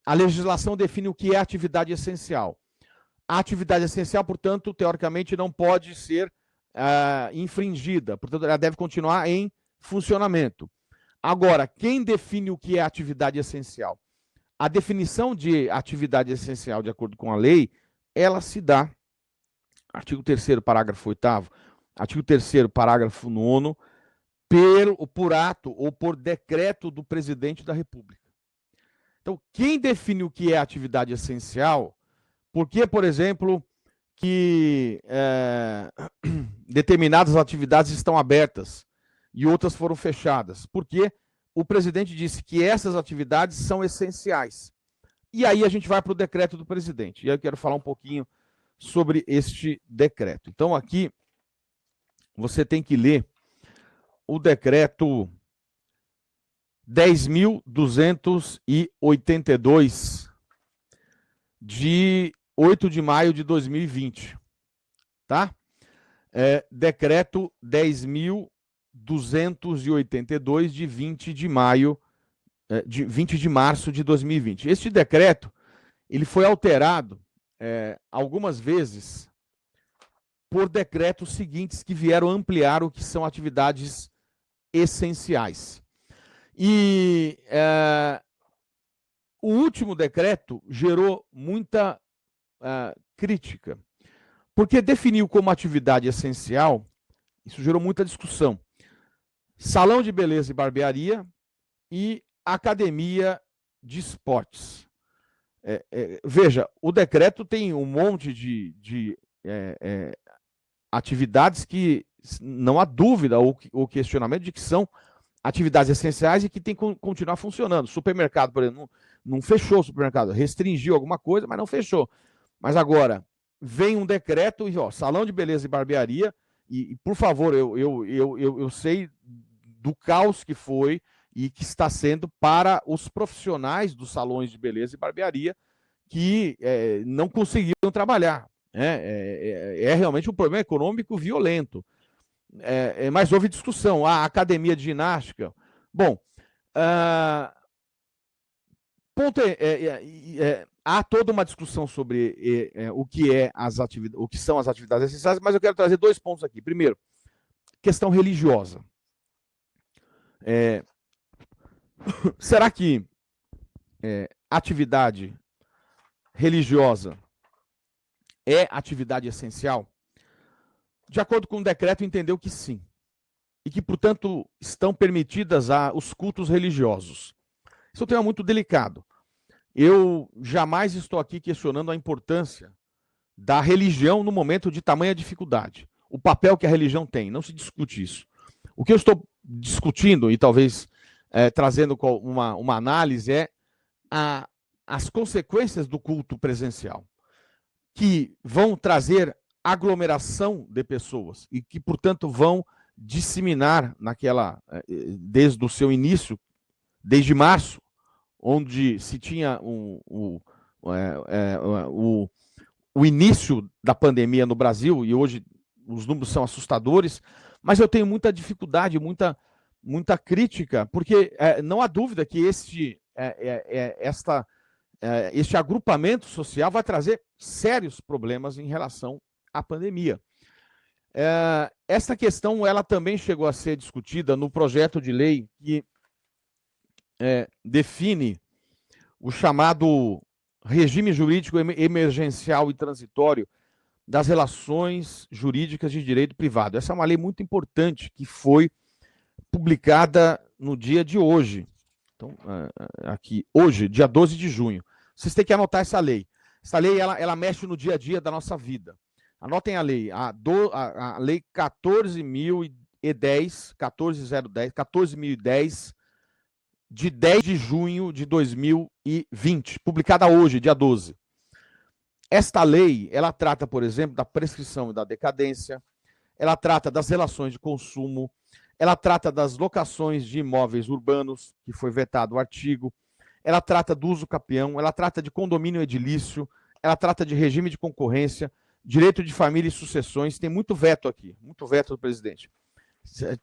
a legislação define o que é atividade essencial. A atividade essencial, portanto, teoricamente, não pode ser infringida, portanto, ela deve continuar em funcionamento. Agora, quem define o que é atividade essencial? A definição de atividade essencial, de acordo com a lei, ela se dá, artigo 3º, parágrafo 8º, artigo 3º, parágrafo 9º, por ato ou por decreto do presidente da República. Então, quem define o que é atividade essencial? Por que, por exemplo, que determinadas atividades estão abertas e outras foram fechadas? Porque o presidente disse que essas atividades são essenciais. E aí a gente vai para o decreto do presidente. E aí eu quero falar um pouquinho sobre este decreto. Então, aqui você tem que ler o decreto 10.282 de 8 de maio de 2020, tá? Decreto 10.282 de 20 de maio, de 20 de março de 2020. Este decreto, ele foi alterado algumas vezes por decretos seguintes que vieram ampliar o que são atividades essenciais. E o último decreto gerou muita crítica, porque definiu como atividade essencial, isso gerou muita discussão, salão de beleza e barbearia e academia de esportes. Veja, o decreto tem um monte de atividades que não há dúvida ou questionamento de que são atividades essenciais e que tem que continuar funcionando. Supermercado, por exemplo, não fechou o supermercado, restringiu alguma coisa, mas não fechou. Mas agora, vem um decreto, e salão de beleza e barbearia, e por favor, eu sei do caos que foi e que está sendo para os profissionais dos salões de beleza e barbearia que não conseguiram trabalhar. É realmente um problema econômico violento. Mas houve discussão. A academia de ginástica. Bom, há toda uma discussão sobre o que são as atividades essenciais, mas eu quero trazer 2 pontos aqui. Primeiro, questão religiosa. Será que atividade religiosa é atividade essencial? De acordo com o decreto, entendeu que sim. E que, portanto, estão permitidas os cultos religiosos. Esse é um tema muito delicado. Eu jamais estou aqui questionando a importância da religião no momento de tamanha dificuldade. O papel que a religião tem, não se discute isso. O que eu estou discutindo, e talvez trazendo uma análise, é as consequências do culto presencial, que vão trazer aglomeração de pessoas e que, portanto, vão disseminar desde o seu início, desde março, onde se tinha o início da pandemia no Brasil, e hoje os números são assustadores, mas eu tenho muita dificuldade, muita crítica, porque não há dúvida que este agrupamento social vai trazer sérios problemas em relação à pandemia. Essa questão ela também chegou a ser discutida no projeto de lei que define o chamado regime jurídico emergencial e transitório das relações jurídicas de direito privado. Essa é uma lei muito importante que foi publicada no dia de hoje. Então, aqui, hoje, dia 12 de junho. Vocês têm que anotar essa lei. Essa lei, ela mexe no dia a dia da nossa vida. Anotem a lei. A lei 14.010, de 10 de junho de 2020, publicada hoje, dia 12. Esta lei, ela trata, por exemplo, da prescrição e da decadência, ela trata das relações de consumo, ela trata das locações de imóveis urbanos, que foi vetado o artigo, ela trata do uso capião, ela trata de condomínio edilício, ela trata de regime de concorrência, direito de família e sucessões, tem muito veto aqui, muito veto do presidente.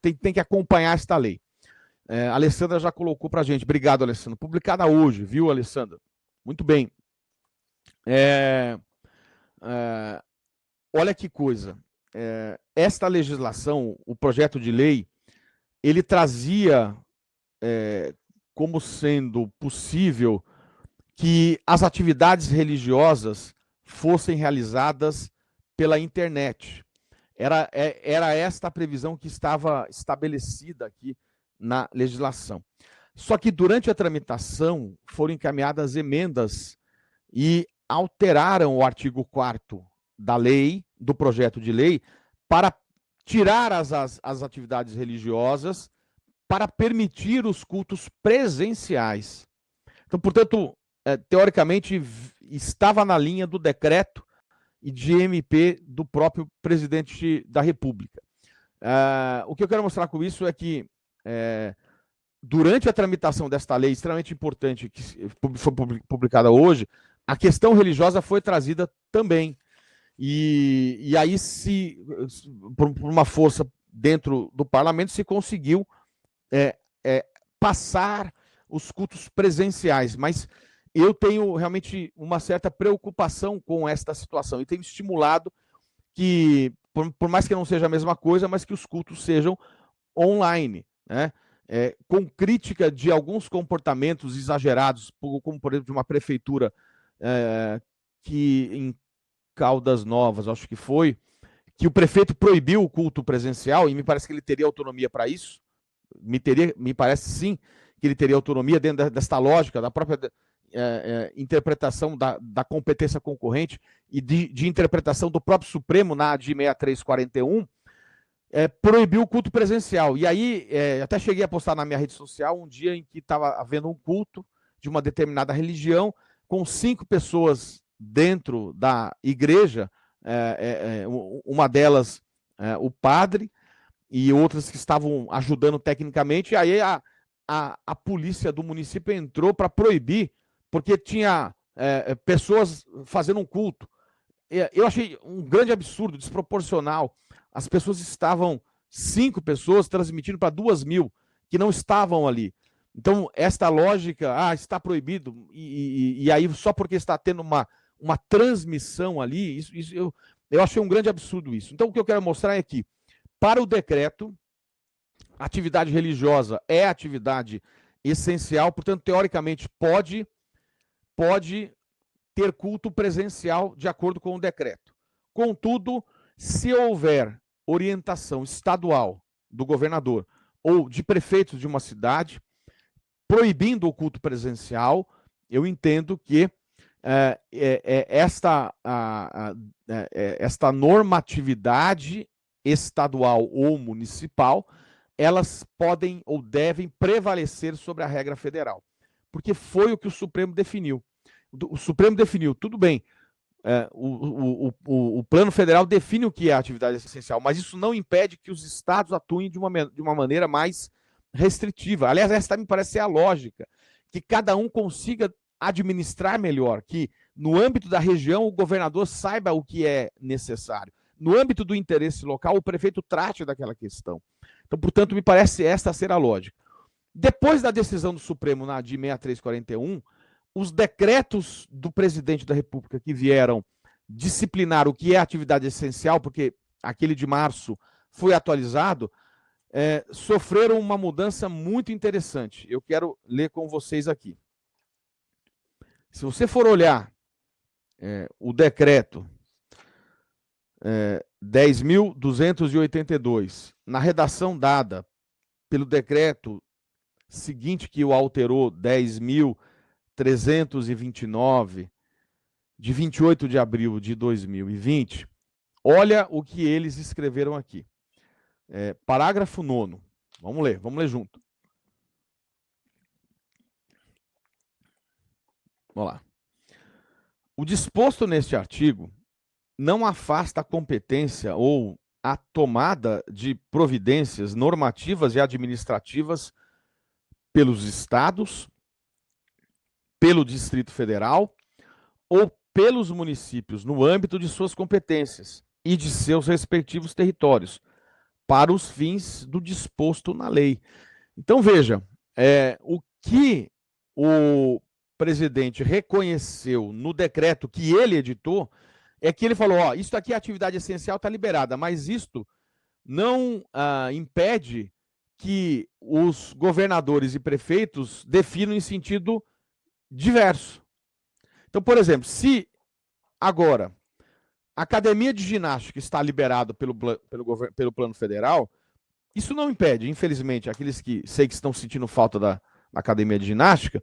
Tem que acompanhar esta lei. A Alessandra já colocou para a gente. Obrigado, Alessandra. Publicada hoje, viu, Alessandra? Muito bem. Olha que coisa. Esta legislação, o projeto de lei, ele trazia como sendo possível que as atividades religiosas fossem realizadas pela internet. Era esta a previsão que estava estabelecida aqui na legislação. Só que durante a tramitação foram encaminhadas emendas e alteraram o artigo 4º da lei, do projeto de lei, para tirar as atividades religiosas, para permitir os cultos presenciais. Então, portanto, teoricamente, estava na linha do decreto e de MP do próprio presidente da República. O que eu quero mostrar com isso é que durante a tramitação desta lei extremamente importante, que foi publicada hoje, a questão religiosa foi trazida também. E aí, por uma força dentro do parlamento, se conseguiu passar os cultos presenciais. Mas eu tenho realmente uma certa preocupação com esta situação e tenho estimulado que, por mais que não seja a mesma coisa, mas que os cultos sejam online, né? Com crítica de alguns comportamentos exagerados, como, por exemplo, de uma prefeitura que em Caldas Novas, acho que foi, que o prefeito proibiu o culto presencial, e me parece que ele teria autonomia para isso, me parece sim que ele teria autonomia dentro desta lógica, da própria interpretação da competência concorrente e de interpretação do próprio Supremo na AD 6341, proibiu o culto presencial. E aí, até cheguei a postar na minha rede social um dia em que estava havendo um culto de uma determinada religião, com 5 pessoas dentro da igreja, uma delas o padre, e outras que estavam ajudando tecnicamente, e aí a polícia do município entrou para proibir, porque tinha pessoas fazendo um culto. Eu achei um grande absurdo, desproporcional. As pessoas estavam, 5 pessoas transmitindo para 2.000 que não estavam ali. Então, esta lógica, está proibido, e aí só porque está tendo uma transmissão ali, eu achei um grande absurdo isso. Então, o que eu quero mostrar é que, para o decreto, a atividade religiosa é atividade essencial, portanto, teoricamente, pode ter culto presencial de acordo com o decreto. Contudo, se houver orientação estadual do governador ou de prefeitos de uma cidade, proibindo o culto presencial, eu entendo que esta normatividade estadual ou municipal, elas podem ou devem prevalecer sobre a regra federal, porque foi o que o Supremo definiu. O Supremo definiu, tudo bem, o plano federal define o que é a atividade essencial, mas isso não impede que os estados atuem de uma maneira mais restritiva. Aliás, essa me parece ser a lógica, que cada um consiga administrar melhor, que no âmbito da região o governador saiba o que é necessário. No âmbito do interesse local, o prefeito trate daquela questão. Então, portanto, me parece esta ser a lógica. Depois da decisão do Supremo de 6341, os decretos do presidente da República que vieram disciplinar o que é atividade essencial, porque aquele de março foi atualizado, sofreram uma mudança muito interessante. Eu quero ler com vocês aqui. Se você for olhar o decreto 10.282, na redação dada pelo decreto seguinte que o alterou, 10.329, de 28 de abril de 2020, olha o que eles escreveram aqui. Parágrafo 9º. Vamos ler junto. Vamos lá. O disposto neste artigo não afasta a competência ou a tomada de providências normativas e administrativas pelos estados, pelo Distrito Federal ou pelos municípios no âmbito de suas competências e de seus respectivos territórios, para os fins do disposto na lei. Então, veja, o que o presidente reconheceu no decreto que ele editou é que ele falou, isso aqui é atividade essencial, está liberada, mas isto não impede que os governadores e prefeitos definam em sentido diverso. Então, por exemplo, se agora a academia de ginástica está liberada pelo plano federal, isso não impede, infelizmente, aqueles que estão sentindo falta da academia de ginástica,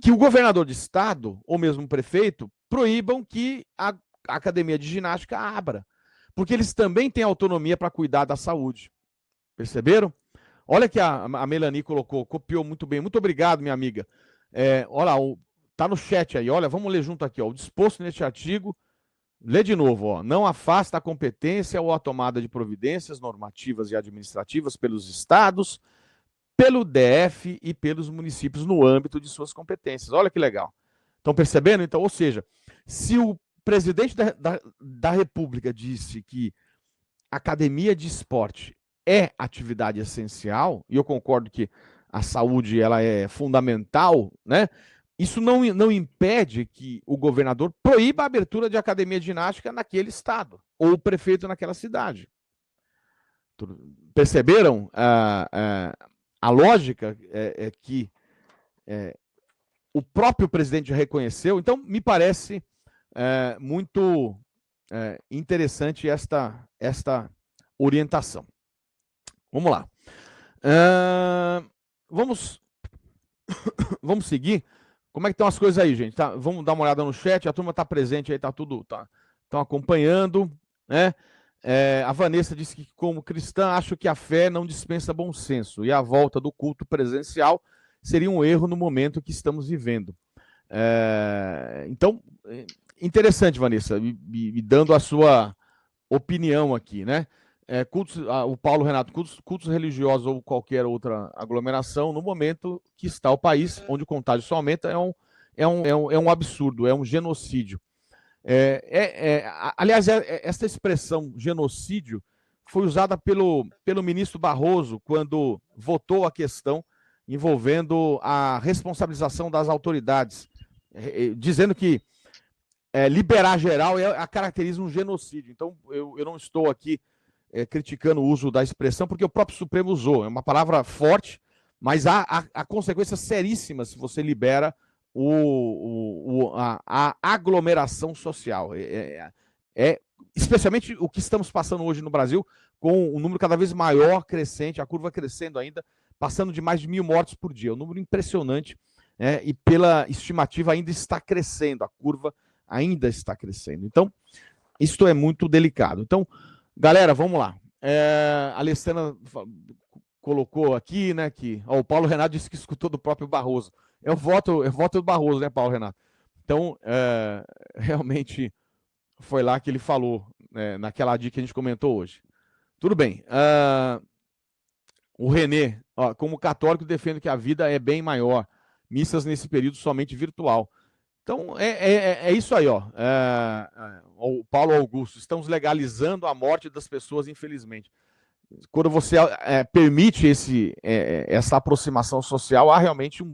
que o governador de estado, ou mesmo o prefeito, proíbam que a academia de ginástica abra, porque eles também têm autonomia para cuidar da saúde. Perceberam? Olha que a Melanie copiou muito bem. Muito obrigado, minha amiga. Olha lá, tá no chat aí. Olha, vamos ler junto aqui. O disposto neste artigo, lê de novo. Não afasta a competência ou a tomada de providências normativas e administrativas pelos estados, pelo DF e pelos municípios no âmbito de suas competências. Olha que legal. Estão percebendo? Então, ou seja, se o presidente da República disse que academia de esporte é atividade essencial, e eu concordo que a saúde ela é fundamental, né? Isso não impede que o governador proíba a abertura de academia de ginástica naquele estado, ou o prefeito naquela cidade. Perceberam? A lógica é que o próprio presidente reconheceu, então me parece muito interessante esta orientação. Vamos lá. Vamos seguir. Como é que estão as coisas aí, gente? Vamos dar uma olhada no chat. A turma está presente aí, estão acompanhando, né? A Vanessa disse que, como cristã, acho que a fé não dispensa bom senso e a volta do culto presencial seria um erro no momento que estamos vivendo. Então, interessante, Vanessa, me dando a sua opinião aqui, né? O Paulo Renato, cultos religiosos ou qualquer outra aglomeração, no momento que está o país, onde o contágio só aumenta, é um absurdo, é um genocídio. Aliás, essa expressão genocídio foi usada pelo ministro Barroso quando votou a questão envolvendo a responsabilização das autoridades, dizendo que liberar geral caracteriza um genocídio. Então, eu não estou aqui criticando o uso da expressão, porque o próprio Supremo usou. É uma palavra forte, mas há consequências seríssimas se você libera a aglomeração social. Especialmente o que estamos passando hoje no Brasil, com um número cada vez maior, crescente, a curva crescendo ainda, passando de mais de 1.000 mortos por dia. Um número impressionante, e pela estimativa ainda está crescendo, a curva ainda está crescendo. Então, isto é muito delicado. Então, galera, vamos lá. A Alessandra colocou aqui, né, que o Paulo Renato disse que escutou do próprio Barroso. Eu voto do Barroso, né, Paulo Renato? Então, realmente foi lá que ele falou, naquela dica que a gente comentou hoje. Tudo bem. O Renê, como católico, defendo que a vida é bem maior. Missas nesse período somente virtual. Então, é isso aí, o Paulo Augusto. Estamos legalizando a morte das pessoas, infelizmente. Quando você permite essa aproximação social, há realmente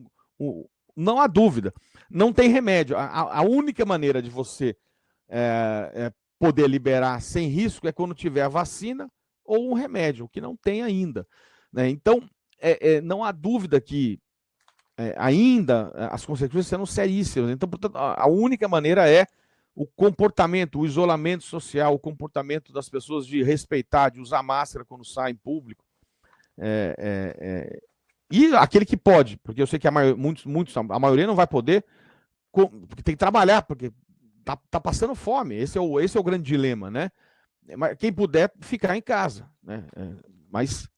não há dúvida. Não tem remédio. A única maneira de você poder liberar sem risco é quando tiver a vacina ou um remédio, que não tem ainda. Né? Então, não há dúvida que ainda as consequências serão seríssimas. Então, portanto, a única maneira é o comportamento, o isolamento social, o comportamento das pessoas de respeitar, de usar máscara quando sai em público. E aquele que pode, porque eu sei que a maioria não vai poder, porque tem que trabalhar, porque tá passando fome. Esse é o grande dilema, né? Mas quem puder ficar em casa, né? Mas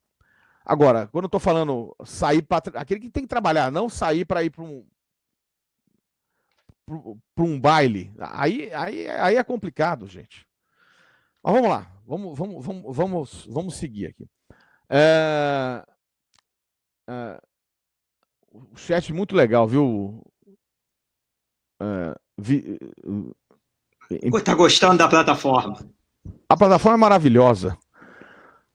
agora, quando eu estou falando sair para aquele que tem que trabalhar, não sair para ir para um baile, aí é complicado, gente. Mas vamos lá, vamos seguir aqui. O chat muito legal, viu? Tá gostando da plataforma? A plataforma é maravilhosa.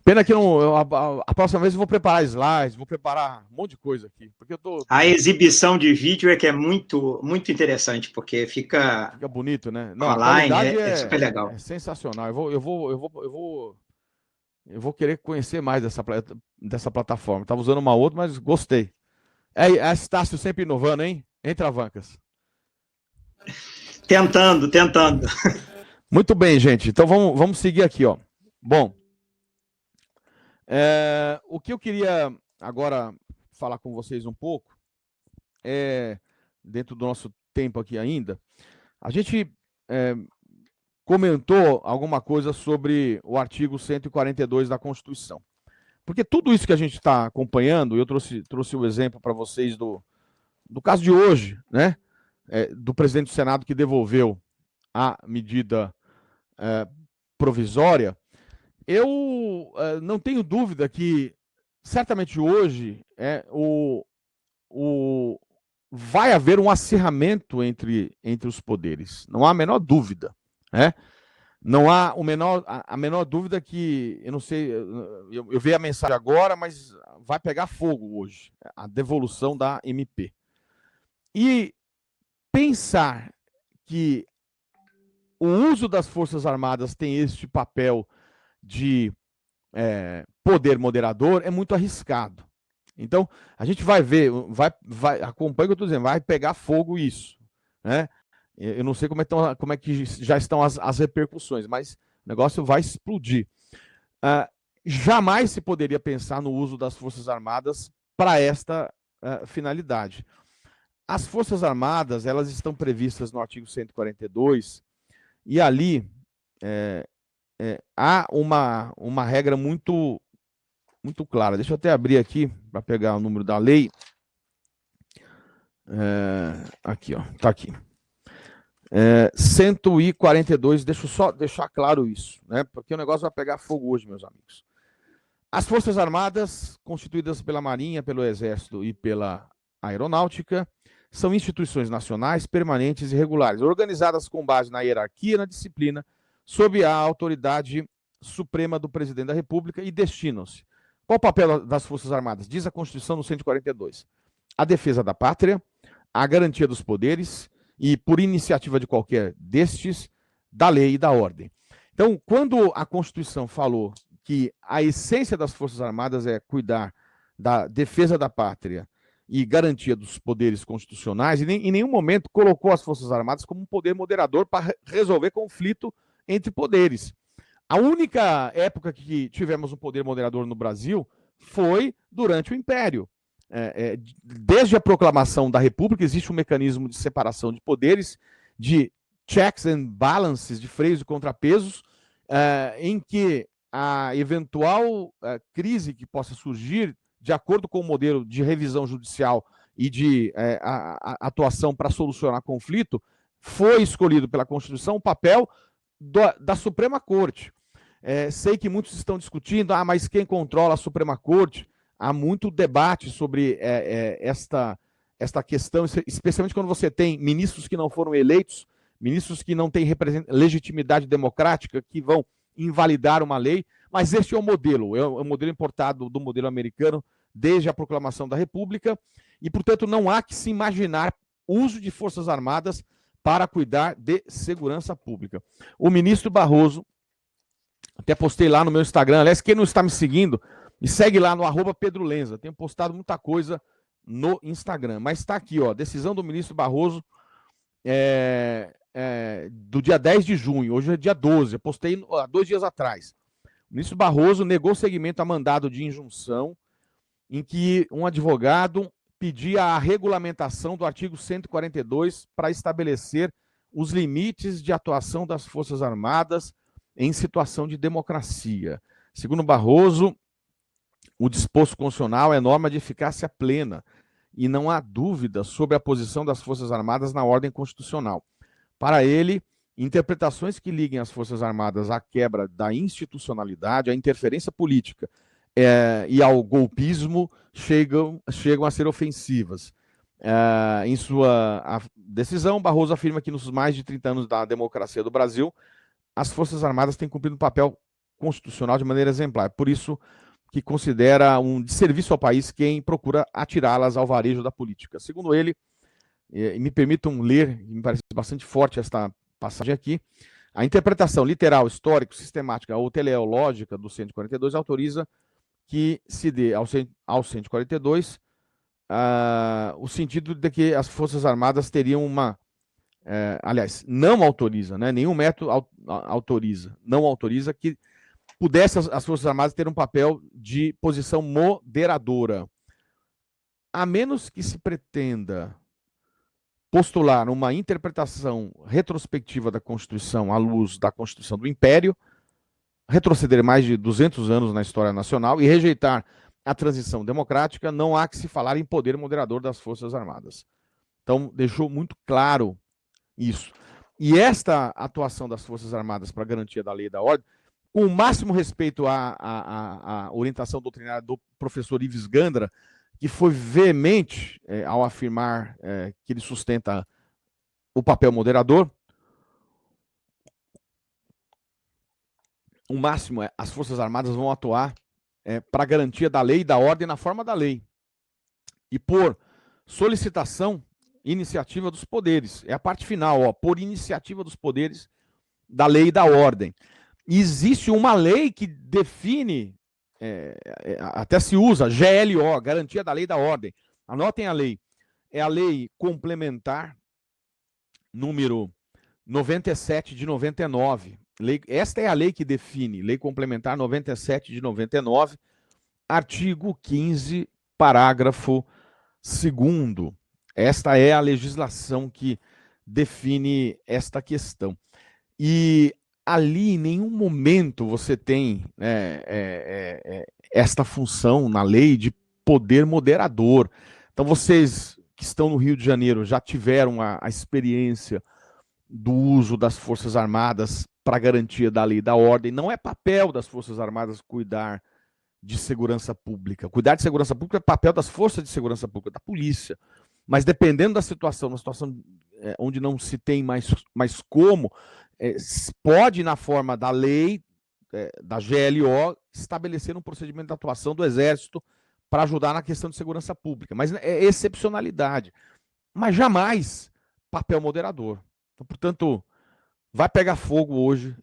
Pena que a próxima vez eu vou preparar slides, vou preparar um monte de coisa aqui. Porque a exibição de vídeo que é muito, muito interessante, porque fica bonito, né? Não, online, a qualidade é super legal. É sensacional. Eu vou querer conhecer mais dessa plataforma. Estava usando uma outra, mas gostei. Estácio sempre inovando, hein? Entra, Vancas. Tentando. Muito bem, gente. Então vamos seguir aqui, ó. Bom, o que eu queria agora falar com vocês um pouco dentro do nosso tempo aqui ainda, a gente comentou alguma coisa sobre o artigo 142 da Constituição. Porque tudo isso que a gente está acompanhando, eu trouxe o exemplo para vocês do caso de hoje, né? Do presidente do Senado que devolveu a medida provisória. Eu não tenho dúvida que, certamente hoje, vai haver um acirramento entre os poderes. Não há a menor dúvida. Né? Não há a menor dúvida que, eu não sei, eu vi a mensagem agora, mas vai pegar fogo hoje, a devolução da MP. E pensar que o uso das Forças Armadas tem este papel de poder moderador é muito arriscado. Então, a gente vai ver, acompanha o que eu estou dizendo, vai pegar fogo isso. Né? Eu não sei como é que já estão as repercussões, mas o negócio vai explodir. Jamais se poderia pensar no uso das Forças Armadas para esta finalidade. As Forças Armadas, elas estão previstas no artigo 142, e ali há uma regra muito clara. Deixa eu até abrir aqui para pegar o número da lei. Aqui, ó, tá aqui. 142, deixa eu só deixar claro isso, né? Porque o negócio vai pegar fogo hoje, meus amigos. As Forças Armadas, constituídas pela Marinha, pelo Exército e pela Aeronáutica, são instituições nacionais permanentes e regulares, organizadas com base na hierarquia e na disciplina, sob a autoridade suprema do Presidente da República e destinam-se. Qual o papel das Forças Armadas? Diz a Constituição no 142. A defesa da pátria, a garantia dos poderes e, por iniciativa de qualquer destes, da lei e da ordem. Então, quando a Constituição falou que a essência das Forças Armadas é cuidar da defesa da pátria e garantia dos poderes constitucionais, e em nenhum momento colocou as Forças Armadas como um poder moderador para resolver conflito entre poderes. A única época que tivemos um poder moderador no Brasil foi durante o Império. Desde a proclamação da República, existe um mecanismo de separação de poderes, de checks and balances, de freios e contrapesos, em que a eventual crise que possa surgir, de acordo com o modelo de revisão judicial e de atuação para solucionar conflito, foi escolhido pela Constituição o papel da Suprema Corte. Sei que muitos estão discutindo, mas quem controla a Suprema Corte? Há muito debate sobre esta questão, especialmente quando você tem ministros que não foram eleitos, ministros que não têm legitimidade democrática, que vão invalidar uma lei, mas este é o modelo importado do modelo americano desde a proclamação da República, e, portanto, não há que se imaginar uso de forças armadas para cuidar de segurança pública. O ministro Barroso, até postei lá no meu Instagram, aliás, quem não está me seguindo, me segue lá no @PedroLenza. Tenho postado muita coisa no Instagram. Mas está aqui, ó, decisão do ministro Barroso do dia 10 de junho. Hoje é dia 12. Eu postei há 2 dias atrás. O ministro Barroso negou seguimento a mandado de injunção em que um advogado pedia a regulamentação do artigo 142 para estabelecer os limites de atuação das Forças Armadas em situação de democracia. Segundo Barroso, o disposto constitucional é norma de eficácia plena e não há dúvida sobre a posição das Forças Armadas na ordem constitucional. Para ele, interpretações que liguem as Forças Armadas à quebra da institucionalidade, à interferência política e ao golpismo chegam a ser ofensivas. Em sua decisão, Barroso afirma que nos mais de 30 anos da democracia do Brasil, as Forças Armadas têm cumprido um papel constitucional de maneira exemplar. Por isso, que considera um desserviço ao país quem procura atirá-las ao varejo da política. Segundo ele, e me permitam ler, me parece bastante forte esta passagem aqui, a interpretação literal, histórica, sistemática ou teleológica do 142 autoriza que se dê ao 142 o sentido de que as Forças Armadas teriam aliás, não autoriza, né? Nenhum método não autoriza que pudesse as Forças Armadas ter um papel de posição moderadora. A menos que se pretenda postular uma interpretação retrospectiva da Constituição à luz da Constituição do Império, retroceder mais de 200 anos na história nacional e rejeitar a transição democrática, não há que se falar em poder moderador das Forças Armadas. Então, deixou muito claro isso. E esta atuação das Forças Armadas para a garantia da lei e da ordem, com o máximo respeito à orientação doutrinária do professor Ives Gandra, que foi veemente ao afirmar que ele sustenta o papel moderador, o máximo as Forças Armadas vão atuar para a garantia da lei e da ordem na forma da lei. E por solicitação, iniciativa dos poderes. É a parte final, ó, por iniciativa dos poderes da lei e da ordem. E existe uma lei que define, até se usa, GLO, Garantia da Lei e da Ordem. Anotem a lei. É a lei complementar número 97 de 99. Esta é a lei que define, lei complementar 97 de 99, artigo 15, parágrafo 2º. Esta é a legislação que define esta questão. E ali, em nenhum momento, você tem esta função na lei de poder moderador. Então, vocês que estão no Rio de Janeiro já tiveram a experiência do uso das Forças Armadas para a garantia da lei e da ordem. Não é papel das Forças Armadas cuidar de segurança pública. Cuidar de segurança pública é papel das forças de segurança pública, da polícia. Mas dependendo da situação, uma situação onde não se tem mais como, pode, na forma da lei, da GLO, estabelecer um procedimento de atuação do Exército para ajudar na questão de segurança pública. Mas é excepcionalidade. Mas jamais papel moderador. Então, portanto, vai pegar fogo hoje,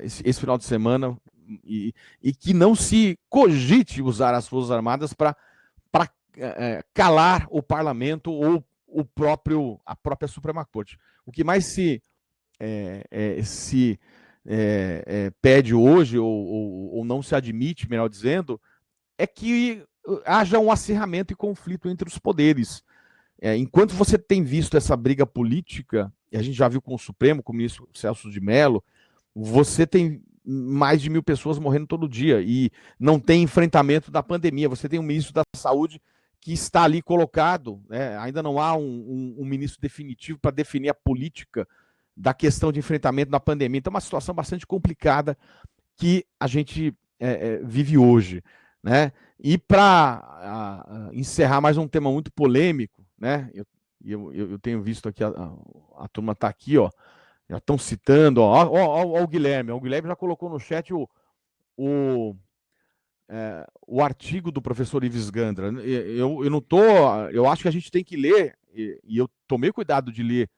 esse final de semana, e que não se cogite usar as Forças Armadas para calar o parlamento ou a própria Suprema Corte. O que mais se pede hoje, ou não se admite, melhor dizendo, é que haja um acirramento e conflito entre os poderes. Enquanto você tem visto essa briga política, e a gente já viu com o Supremo, com o ministro Celso de Mello, você tem mais de 1.000 pessoas morrendo todo dia e não tem enfrentamento da pandemia. Você tem um ministro da Saúde que está ali colocado, né? Ainda não há um ministro definitivo para definir a política da questão de enfrentamento da pandemia. Então, é uma situação bastante complicada que a gente vive hoje, né? E para encerrar mais um tema muito polêmico, né? Eu tenho visto aqui, a turma está aqui, ó, já estão citando, ó, o Guilherme. O Guilherme já colocou no chat o artigo do professor Ives Gandra. Eu acho que a gente tem que ler, e eu tomei cuidado de ler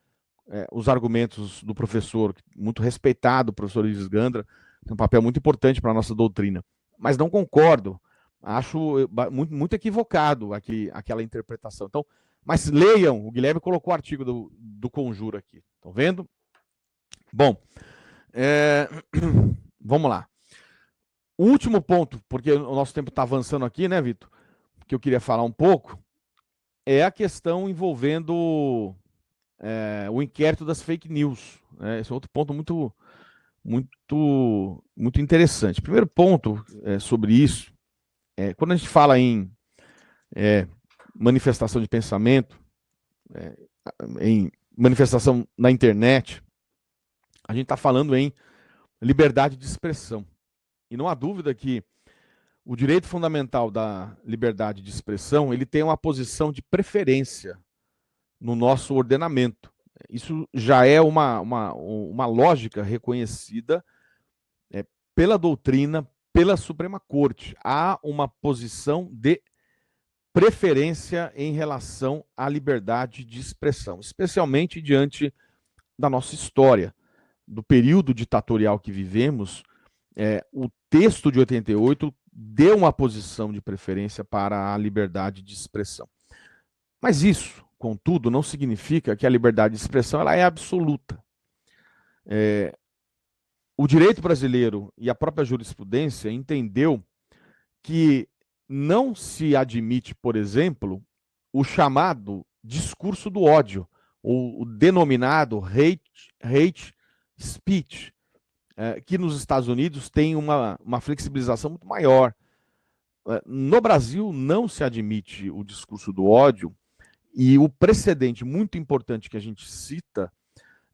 os argumentos do professor, muito respeitado, o professor Ives Gandra, tem um papel muito importante para a nossa doutrina. Mas não concordo, acho muito, muito equivocado aquela interpretação. Então, mas leiam, o Guilherme colocou o artigo do Conjuro aqui, estão vendo? Bom, vamos lá. O último ponto, porque o nosso tempo está avançando aqui, né, Vitor? Que eu queria falar um pouco, é a questão envolvendo o inquérito das fake news. Esse é outro ponto muito, muito, muito interessante. Primeiro ponto sobre isso, quando a gente fala em manifestação de pensamento, em manifestação na internet, a gente está falando em liberdade de expressão. E não há dúvida que o direito fundamental da liberdade de expressão, ele tem uma posição de preferência no nosso ordenamento. Isso já é uma lógica reconhecida pela doutrina, pela Suprema Corte. Há uma posição de preferência em relação à liberdade de expressão, especialmente diante da nossa história, do período ditatorial que vivemos. O texto de 88 deu uma posição de preferência para a liberdade de expressão. Mas isso, contudo, não significa que a liberdade de expressão ela é absoluta. O direito brasileiro e a própria jurisprudência entendeu que não se admite, por exemplo, o chamado discurso do ódio, ou o denominado hate speech, que nos Estados Unidos tem uma flexibilização muito maior. No Brasil não se admite o discurso do ódio, e o precedente muito importante que a gente cita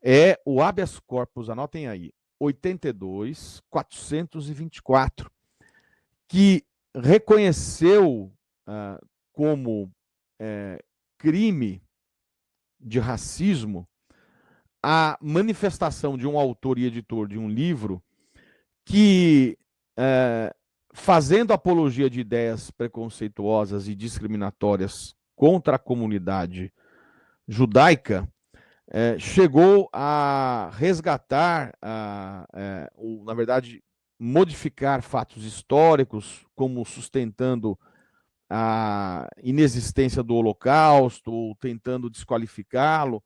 é o habeas corpus, anotem aí, 82.424, que reconheceu como crime de racismo a manifestação de um autor e editor de um livro que, fazendo apologia de ideias preconceituosas e discriminatórias contra a comunidade judaica, chegou a resgatar, na verdade, modificar fatos históricos, como sustentando a inexistência do Holocausto, ou tentando desqualificá-lo.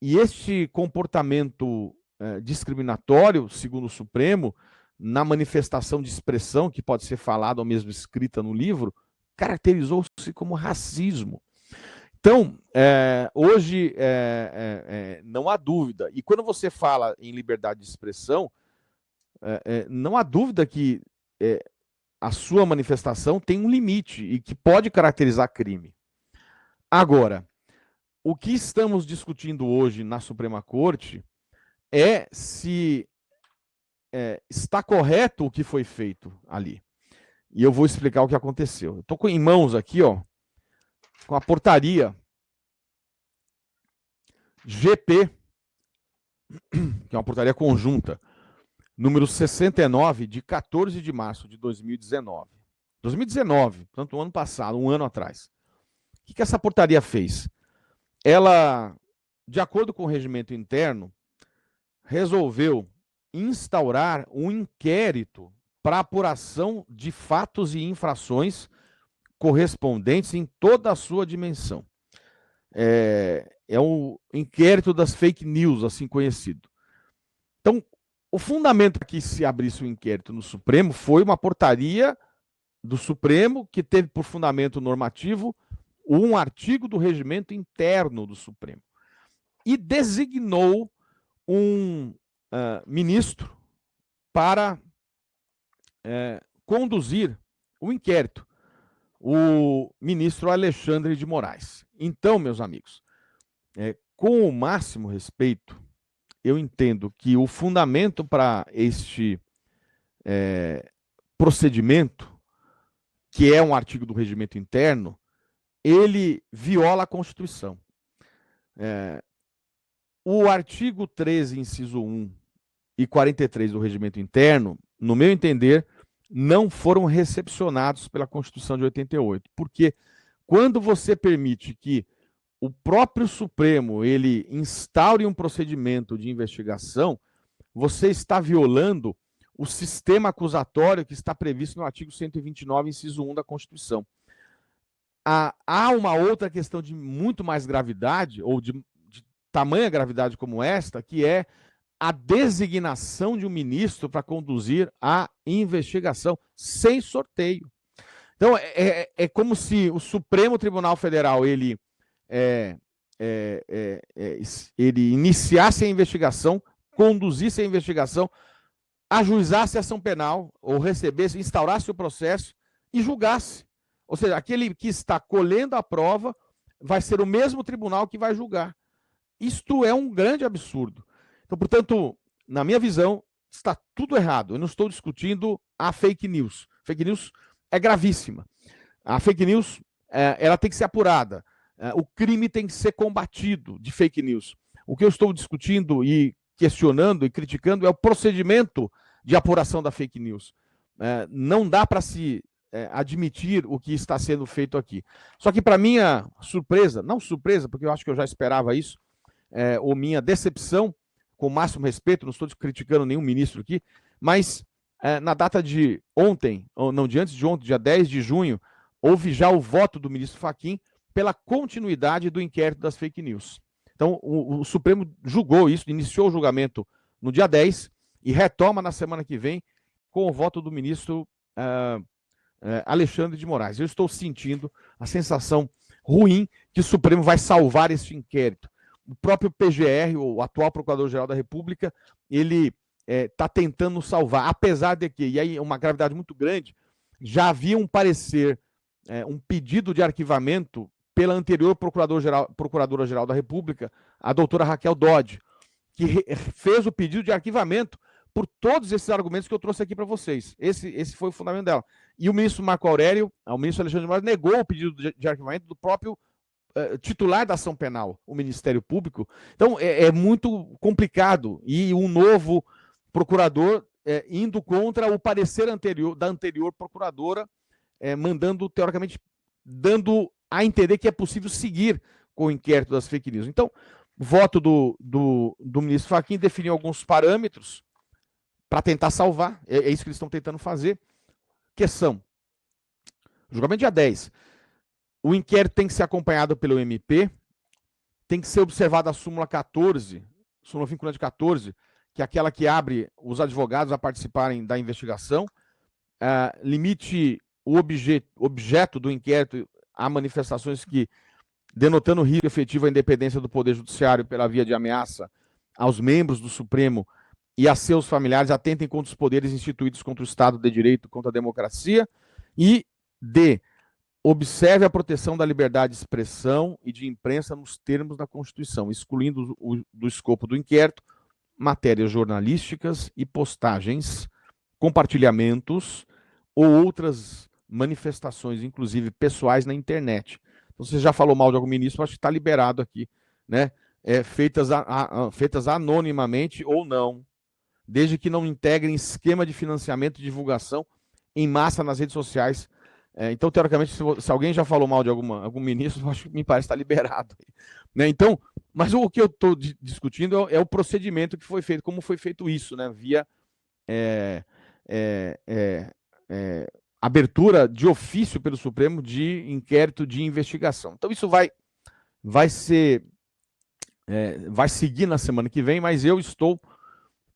E este comportamento discriminatório, segundo o Supremo, na manifestação de expressão, que pode ser falada ou mesmo escrita no livro, caracterizou-se como racismo. Então, hoje não há dúvida. E quando você fala em liberdade de expressão, não há dúvida que a sua manifestação tem um limite e que pode caracterizar crime. Agora, o que estamos discutindo hoje na Suprema Corte é se está correto o que foi feito ali. E eu vou explicar o que aconteceu. Eu estou em mãos aqui, ó, com a portaria GP, que é uma portaria conjunta, número 69, de 14 de março de 2019. 2019, portanto, um ano passado, um ano atrás. O que essa portaria fez? Ela, de acordo com o regimento interno, resolveu instaurar um inquérito para apuração de fatos e infrações correspondentes em toda a sua dimensão. É um inquérito das fake news, assim conhecido. Então, o fundamento para que se abrisse o inquérito no Supremo foi uma portaria do Supremo, que teve por fundamento normativo um artigo do regimento interno do Supremo, e designou um ministro para conduzir o inquérito, o ministro Alexandre de Moraes. Então, meus amigos, com o máximo respeito, eu entendo que o fundamento para este procedimento, que é um artigo do regimento interno, ele viola a Constituição. O artigo 13, inciso 1 e 43 do regimento interno, no meu entender, não foram recepcionados pela Constituição de 88, porque quando você permite que o próprio Supremo ele instaure um procedimento de investigação, você está violando o sistema acusatório que está previsto no artigo 129, inciso 1 da Constituição. Há uma outra questão de muito mais gravidade, ou de tamanha gravidade como esta, que é a designação de um ministro para conduzir a investigação sem sorteio. Então, é como se o Supremo Tribunal Federal ele iniciasse a investigação, conduzisse a investigação, ajuizasse a ação penal, ou recebesse, instaurasse o processo e julgasse. Ou seja, aquele que está colhendo a prova vai ser o mesmo tribunal que vai julgar. Isto é um grande absurdo. Então, portanto, na minha visão, está tudo errado. Eu não estou discutindo a fake news. Fake news é gravíssima. A fake news, ela tem que ser apurada. O crime tem que ser combatido de fake news. O que eu estou discutindo e questionando e criticando é o procedimento de apuração da fake news. Não dá para se admitir o que está sendo feito aqui. Só que, para minha surpresa, não surpresa, porque eu acho que eu já esperava isso, ou minha decepção, com o máximo respeito, não estou criticando nenhum ministro aqui, mas na data de ontem, ou não, de antes de ontem, dia 10 de junho, houve já o voto do ministro Fachin pela continuidade do inquérito das fake news. Então, o Supremo julgou isso, iniciou o julgamento no dia 10 e retoma na semana que vem com o voto do ministro Alexandre de Moraes. Eu estou sentindo a sensação ruim que o Supremo vai salvar esse inquérito. O próprio PGR, o atual Procurador-Geral da República, ele está tentando salvar, apesar de que, e aí uma gravidade muito grande, já havia um parecer, um pedido de arquivamento pela anterior Procuradora-Geral da República, a doutora Raquel Dodge, que fez o pedido de arquivamento por todos esses argumentos que eu trouxe aqui para vocês. Esse foi o fundamento dela. E o ministro Marco Aurélio, o ministro Alexandre de Moraes, negou o pedido de arquivamento do próprio titular da ação penal, o Ministério Público. Então, é muito complicado. E um novo procurador indo contra o parecer da anterior procuradora, mandando, teoricamente, dando a entender que é possível seguir com o inquérito das fake news. Então, o voto do ministro Fachin definiu alguns parâmetros para tentar salvar. É isso que eles estão tentando fazer. Que são, julgamento dia 10, o inquérito tem que ser acompanhado pelo MP, tem que ser observada a súmula 14, súmula vinculante 14, que é aquela que abre os advogados a participarem da investigação, limite o objeto do inquérito a manifestações que, denotando risco efetivo à independência do Poder Judiciário pela via de ameaça aos membros do Supremo e a seus familiares, atentem contra os poderes instituídos contra o Estado de Direito, contra a democracia, e D, observe a proteção da liberdade de expressão e de imprensa nos termos da Constituição, excluindo do escopo do inquérito matérias jornalísticas e postagens, compartilhamentos ou outras manifestações, inclusive pessoais, na internet. Então, você já falou mal de algum ministro, acho que está liberado aqui, né? Feitas anonimamente ou não, desde que não integrem esquema de financiamento e divulgação em massa nas redes sociais. Então, teoricamente, se alguém já falou mal de algum ministro, acho que me parece estar liberado. Né? Então, mas o que eu estou discutindo é o procedimento que foi feito, como foi feito isso, né? Via abertura de ofício pelo Supremo de inquérito de investigação. Então, isso vai seguir na semana que vem, mas eu estou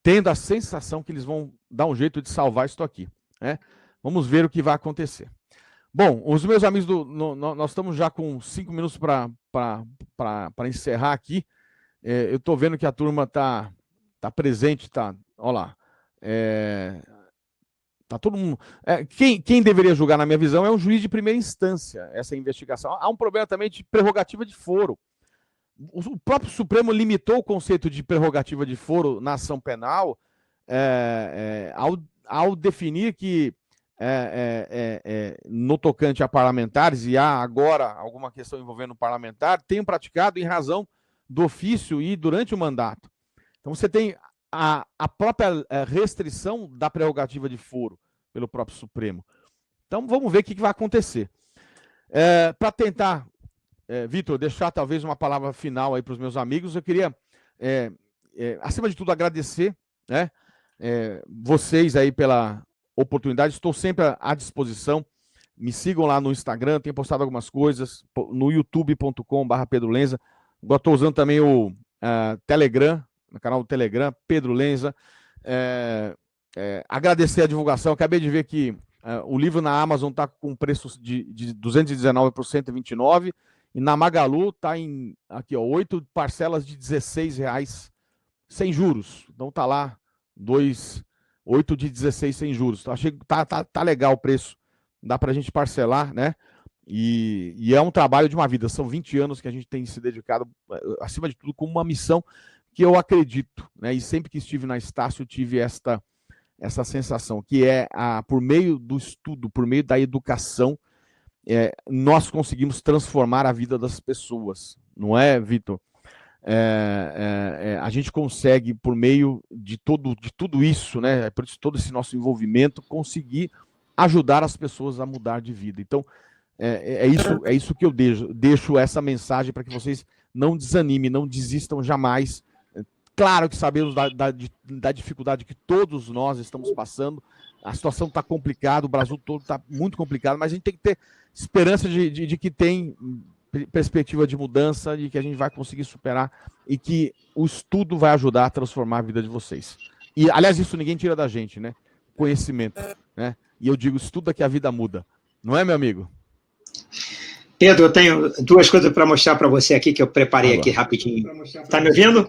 tendo a sensação que eles vão dar um jeito de salvar isso aqui. Né? Vamos ver o que vai acontecer. Bom, os meus amigos, nós estamos já com 5 minutos para encerrar aqui. Eu estou vendo que a turma está presente, olha lá. Tá todo mundo. Quem deveria julgar, na minha visão, é um juiz de primeira instância, essa investigação. Há um problema também de prerrogativa de foro. O próprio Supremo limitou o conceito de prerrogativa de foro na ação penal ao definir que no tocante a parlamentares, e há agora alguma questão envolvendo o parlamentar, tenham praticado em razão do ofício e durante o mandato. Então você tem a própria restrição da prerrogativa de foro pelo próprio Supremo. Então vamos ver o que vai acontecer. Para tentar, Vitor, deixar talvez uma palavra final aí para os meus amigos, eu queria, acima de tudo, agradecer, né, vocês aí pela oportunidade. Estou sempre à disposição. Me sigam lá no Instagram, tenho postado algumas coisas, no youtube.com/Pedro Lenza. Agora estou usando também o Telegram, no canal do Telegram, Pedro Lenza. Agradecer a divulgação. Acabei de ver que o livro na Amazon está com preço de 219 por 129 e na Magalu está em aqui, 8 parcelas de R$16 sem juros. Então tá lá 8 de 16 sem juros. Então, achei que tá legal o preço. Dá para a gente parcelar, né? E é um trabalho de uma vida. São 20 anos que a gente tem se dedicado, acima de tudo, com uma missão que eu acredito, né? E sempre que estive na Estácio, eu tive essa sensação, que por meio do estudo, por meio da educação, nós conseguimos transformar a vida das pessoas. Não é, Vitor? A gente consegue, por meio de tudo isso, né? Por isso todo esse nosso envolvimento, conseguir ajudar as pessoas a mudar de vida. Então, é isso que eu deixo essa mensagem para que vocês não desanimem, não desistam jamais. Claro que sabemos da dificuldade que todos nós estamos passando. A situação está complicada, o Brasil todo está muito complicado, mas a gente tem que ter esperança de que tem perspectiva de mudança, de que a gente vai conseguir superar e que o estudo vai ajudar a transformar a vida de vocês. E, aliás, isso ninguém tira da gente, né? Conhecimento, né? E eu digo, estuda que a vida muda. Não é, meu amigo? Pedro, eu tenho 2 coisas para mostrar para você aqui que eu preparei aqui rapidinho. Está me ouvindo?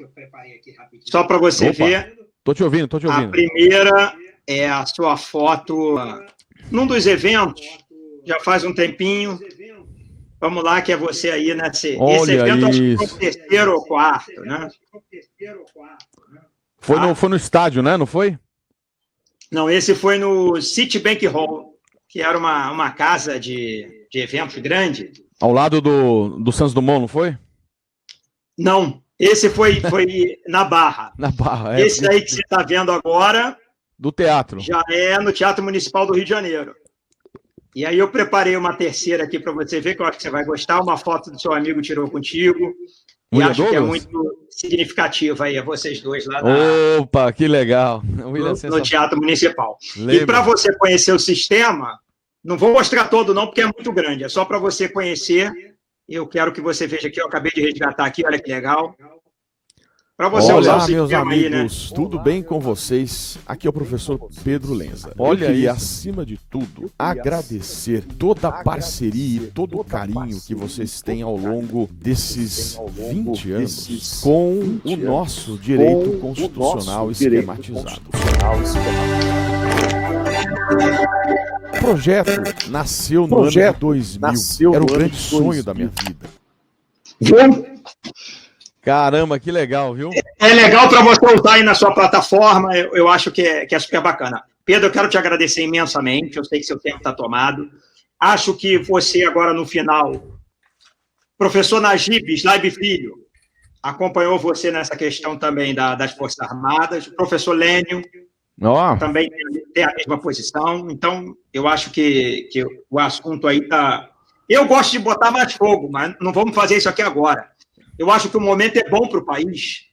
Só para você ver. Tô te ouvindo. A primeira é a sua foto num dos eventos, já faz um tempinho. Vamos lá, que é você aí nesse evento, acho que foi o 3º ou 4º, né? Foi no estádio, né? Não foi? Não, esse foi no Citibank Hall, que era uma casa de eventos grande. Ao lado do Santos Dumont, não foi? Não, esse foi na Barra. Na Barra, Esse aí que você está vendo agora... Do teatro. Já é no Teatro Municipal do Rio de Janeiro. E aí eu preparei uma terceira aqui para você ver, que eu acho que você vai gostar. Uma foto do seu amigo tirou contigo. E acho que é muito significativa aí, a vocês dois lá Opa, que legal. No Teatro Municipal. E para você conhecer o sistema, não vou mostrar todo não, porque é muito grande. É só para você conhecer. Eu quero que você veja aqui, eu acabei de resgatar aqui, olha que legal. Para você usar o sistema, meus amigos, aí, né? Tudo bem com vocês? Aqui é o professor Pedro Lenza. Olha, e acima de tudo, agradecer toda a parceria e todo o carinho que vocês têm ao longo desses 20 anos com o nosso direito constitucional esquematizado. O projeto nasceu no ano de 2000. Era o grande sonho da minha vida. Viu? Caramba, que legal, viu? É legal para você usar aí na sua plataforma, eu acho que é super bacana. Pedro, eu quero te agradecer imensamente, eu sei que seu tempo está tomado. Acho que você agora no final, professor Najib Slaib Filho, acompanhou você nessa questão também das Forças Armadas, o professor Lênio também tem a mesma posição, então eu acho que o assunto aí está... Eu gosto de botar mais fogo, mas não vamos fazer isso aqui agora. Eu acho que o momento é bom para o país,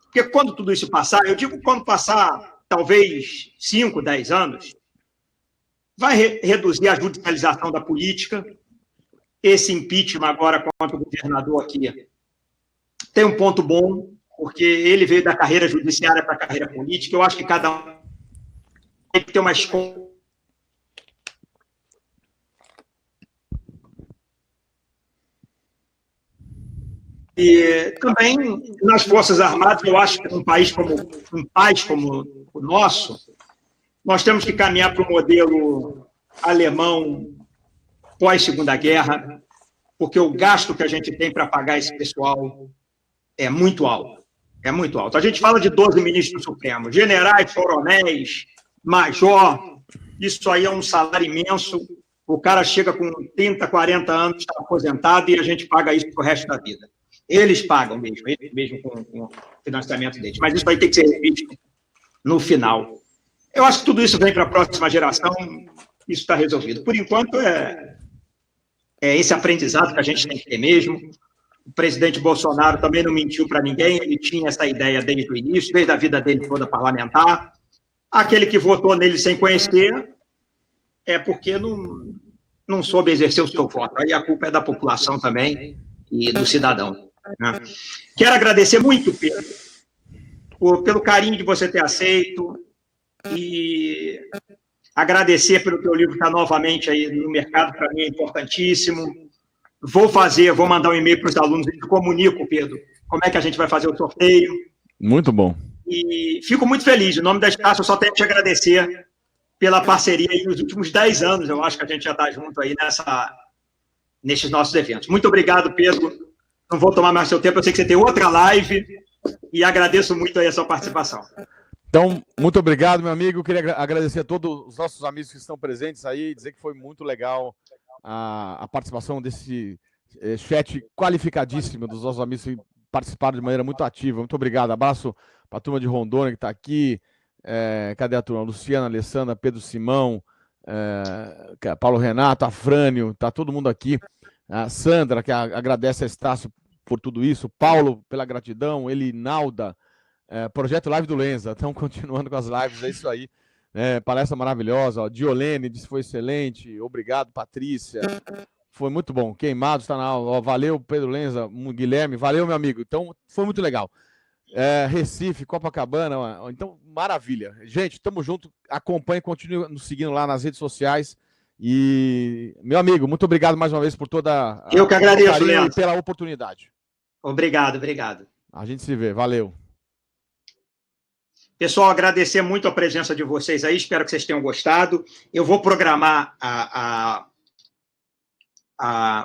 porque quando tudo isso passar, eu digo quando passar talvez 5, 10 anos, vai reduzir a judicialização da política, esse impeachment agora contra o governador aqui tem um ponto bom, porque ele veio da carreira judiciária para a carreira política, eu acho que cada um tem que ter uma escolha. E também nas Forças Armadas, eu acho que um país como o nosso, nós temos que caminhar para o modelo alemão pós-Segunda Guerra, porque o gasto que a gente tem para pagar esse pessoal é muito alto. É muito alto. A gente fala de 12 ministros supremos, generais, coronéis, major, isso aí é um salário imenso. O cara chega com 30, 40 anos, está aposentado, e a gente paga isso para o resto da vida. Eles pagam mesmo com o financiamento deles. Mas isso aí tem que ser revisto no final. Eu acho que tudo isso vem para a próxima geração, isso está resolvido. Por enquanto, é esse aprendizado que a gente tem que ter mesmo. O presidente Bolsonaro também não mentiu para ninguém, ele tinha essa ideia desde o início, desde a vida dele toda parlamentar. Aquele que votou nele sem conhecer é porque não soube exercer o seu voto. Aí a culpa é da população também e do cidadão, né? Quero agradecer muito, Pedro, pelo carinho de você ter aceito e agradecer pelo teu livro estar novamente aí no mercado, para mim é importantíssimo. Vou mandar um e-mail para os alunos e comunico, Pedro, como é que a gente vai fazer o sorteio. Muito bom. E fico muito feliz. Em nome da Estácio, eu só tenho que te agradecer pela parceria aí nos últimos 10 anos. Eu acho que a gente já está junto aí nesses nossos eventos. Muito obrigado, Pedro. Não vou tomar mais seu tempo, eu sei que você tem outra live e agradeço muito aí a sua participação. Então, muito obrigado, meu amigo. Queria agradecer a todos os nossos amigos que estão presentes aí, dizer que foi muito legal a participação desse chat qualificadíssimo dos nossos amigos que participaram de maneira muito ativa. Muito obrigado. Abraço para a turma de Rondônia que está aqui. Cadê a turma? Luciana, Alessandra, Pedro Simão, Paulo Renato, Afrânio, está todo mundo aqui. A Sandra, que agradece a Estácio por tudo isso. Paulo, pela gratidão. Elinalda, Projeto Live do Lenza. Estão continuando com as lives, é isso aí. Palestra maravilhosa. Ó. Diolene disse que foi excelente. Obrigado, Patrícia. Foi muito bom. Queimados está na aula. Ó, valeu, Pedro Lenza, Guilherme. Valeu, meu amigo. Então, foi muito legal. Recife, Copacabana. Ó. Então, maravilha. Gente, estamos juntos. Acompanhe, continue nos seguindo lá nas redes sociais. E, meu amigo, muito obrigado mais uma vez por toda a... Eu que agradeço, Leandro. E pela oportunidade. Obrigado, obrigado. A gente se vê. Valeu. Pessoal, agradecer muito a presença de vocês aí, espero que vocês tenham gostado. Eu vou programar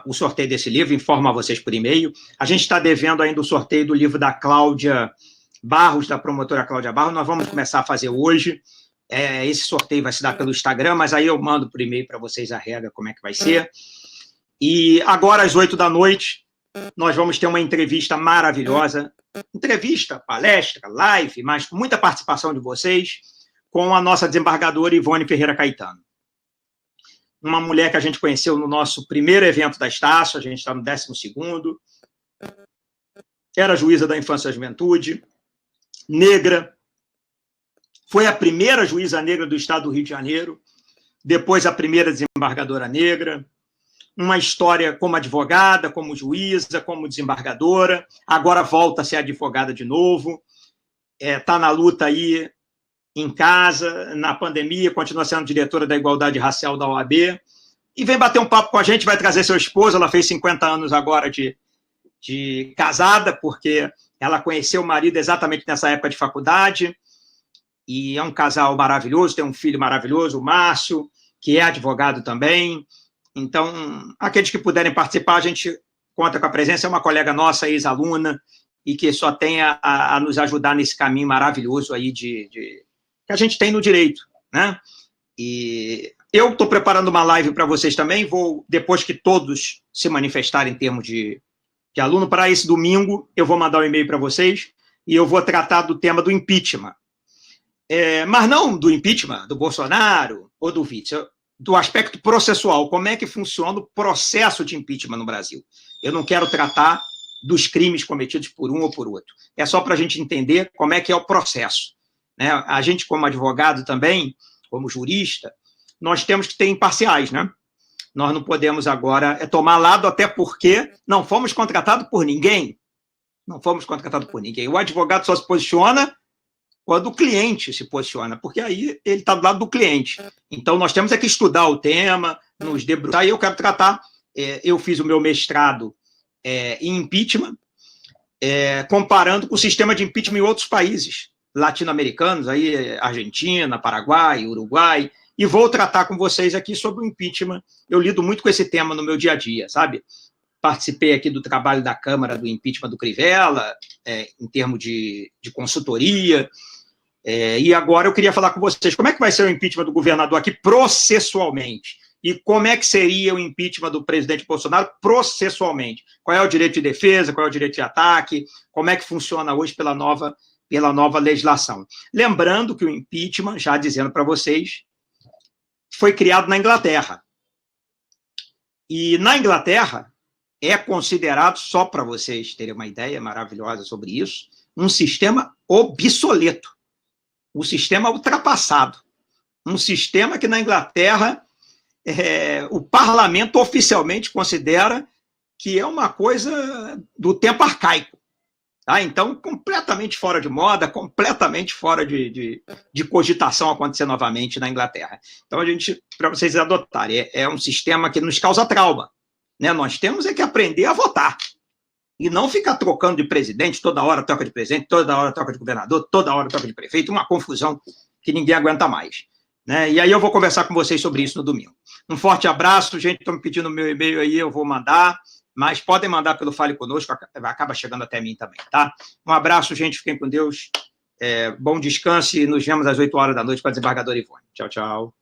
o sorteio desse livro, informo a vocês por e-mail. A gente está devendo ainda o sorteio do livro da Cláudia Barros, da promotora Cláudia Barros, nós vamos começar a fazer hoje. Esse sorteio vai se dar pelo Instagram, mas aí eu mando por e-mail para vocês a regra, como é que vai ser. E agora, às 8 da noite, nós vamos ter uma entrevista maravilhosa, entrevista, palestra, live, mas com muita participação de vocês, com a nossa desembargadora Ivone Ferreira Caetano. Uma mulher que a gente conheceu no nosso primeiro evento da Estácio, a gente está no 12º, era juíza da Infância e Juventude, negra, foi a primeira juíza negra do estado do Rio de Janeiro, depois a primeira desembargadora negra, uma história como advogada, como juíza, como desembargadora, agora volta a ser advogada de novo, está na luta aí em casa, na pandemia, continua sendo diretora da Igualdade Racial da OAB, e vem bater um papo com a gente, vai trazer seu esposo, ela fez 50 anos agora de casada, porque ela conheceu o marido exatamente nessa época de faculdade, e é um casal maravilhoso, tem um filho maravilhoso, o Márcio, que é advogado também. Então, aqueles que puderem participar, a gente conta com a presença, é uma colega nossa, ex-aluna, e que só tem a nos ajudar nesse caminho maravilhoso aí que a gente tem no direito, né? E eu estou preparando uma live para vocês também, depois que todos se manifestarem em termos de aluno, para esse domingo, eu vou mandar um e-mail para vocês, e eu vou tratar do tema do impeachment. Mas não do impeachment do Bolsonaro ou do Witzel, do aspecto processual, como é que funciona o processo de impeachment no Brasil. Eu não quero tratar dos crimes cometidos por um ou por outro. É só para a gente entender como é que é o processo, né? A gente, como advogado também, como jurista, nós temos que ter imparciais, né? Nós não podemos agora tomar lado, até porque não fomos contratados por ninguém. Não fomos contratados por ninguém. O advogado só se posiciona quando o cliente se posiciona, porque aí ele está do lado do cliente. Então, nós temos que estudar o tema, nos debruçar, e eu quero tratar, eu fiz o meu mestrado em impeachment, comparando com o sistema de impeachment em outros países latino-americanos, aí, Argentina, Paraguai, Uruguai, e vou tratar com vocês aqui sobre o impeachment. Eu lido muito com esse tema no meu dia a dia, sabe? Participei aqui do trabalho da Câmara do impeachment do Crivella, em termos de consultoria, e agora eu queria falar com vocês como é que vai ser o impeachment do governador aqui processualmente, e como é que seria o impeachment do presidente Bolsonaro processualmente. Qual é o direito de defesa, qual é o direito de ataque, como é que funciona hoje pela nova legislação. Lembrando que o impeachment, já dizendo para vocês, foi criado na Inglaterra. E na Inglaterra é considerado, só para vocês terem uma ideia maravilhosa sobre isso, um sistema obsoleto, um sistema ultrapassado, um sistema que na Inglaterra o parlamento oficialmente considera que é uma coisa do tempo arcaico. Tá? Então, completamente fora de moda, completamente fora de cogitação acontecer novamente na Inglaterra. Então, para vocês adotarem, é um sistema que nos causa trauma. Né? Nós temos que aprender a votar. E não ficar trocando de presidente, toda hora troca de presidente, toda hora troca de governador, toda hora troca de prefeito, uma confusão que ninguém aguenta mais. Né? E aí eu vou conversar com vocês sobre isso no domingo. Um forte abraço, gente, estão me pedindo o meu e-mail aí, eu vou mandar, mas podem mandar pelo Fale Conosco, acaba chegando até mim também, tá? Um abraço, gente, fiquem com Deus, bom descanso e nos vemos às 8 horas da noite com a desembargadora Ivone. Tchau, tchau.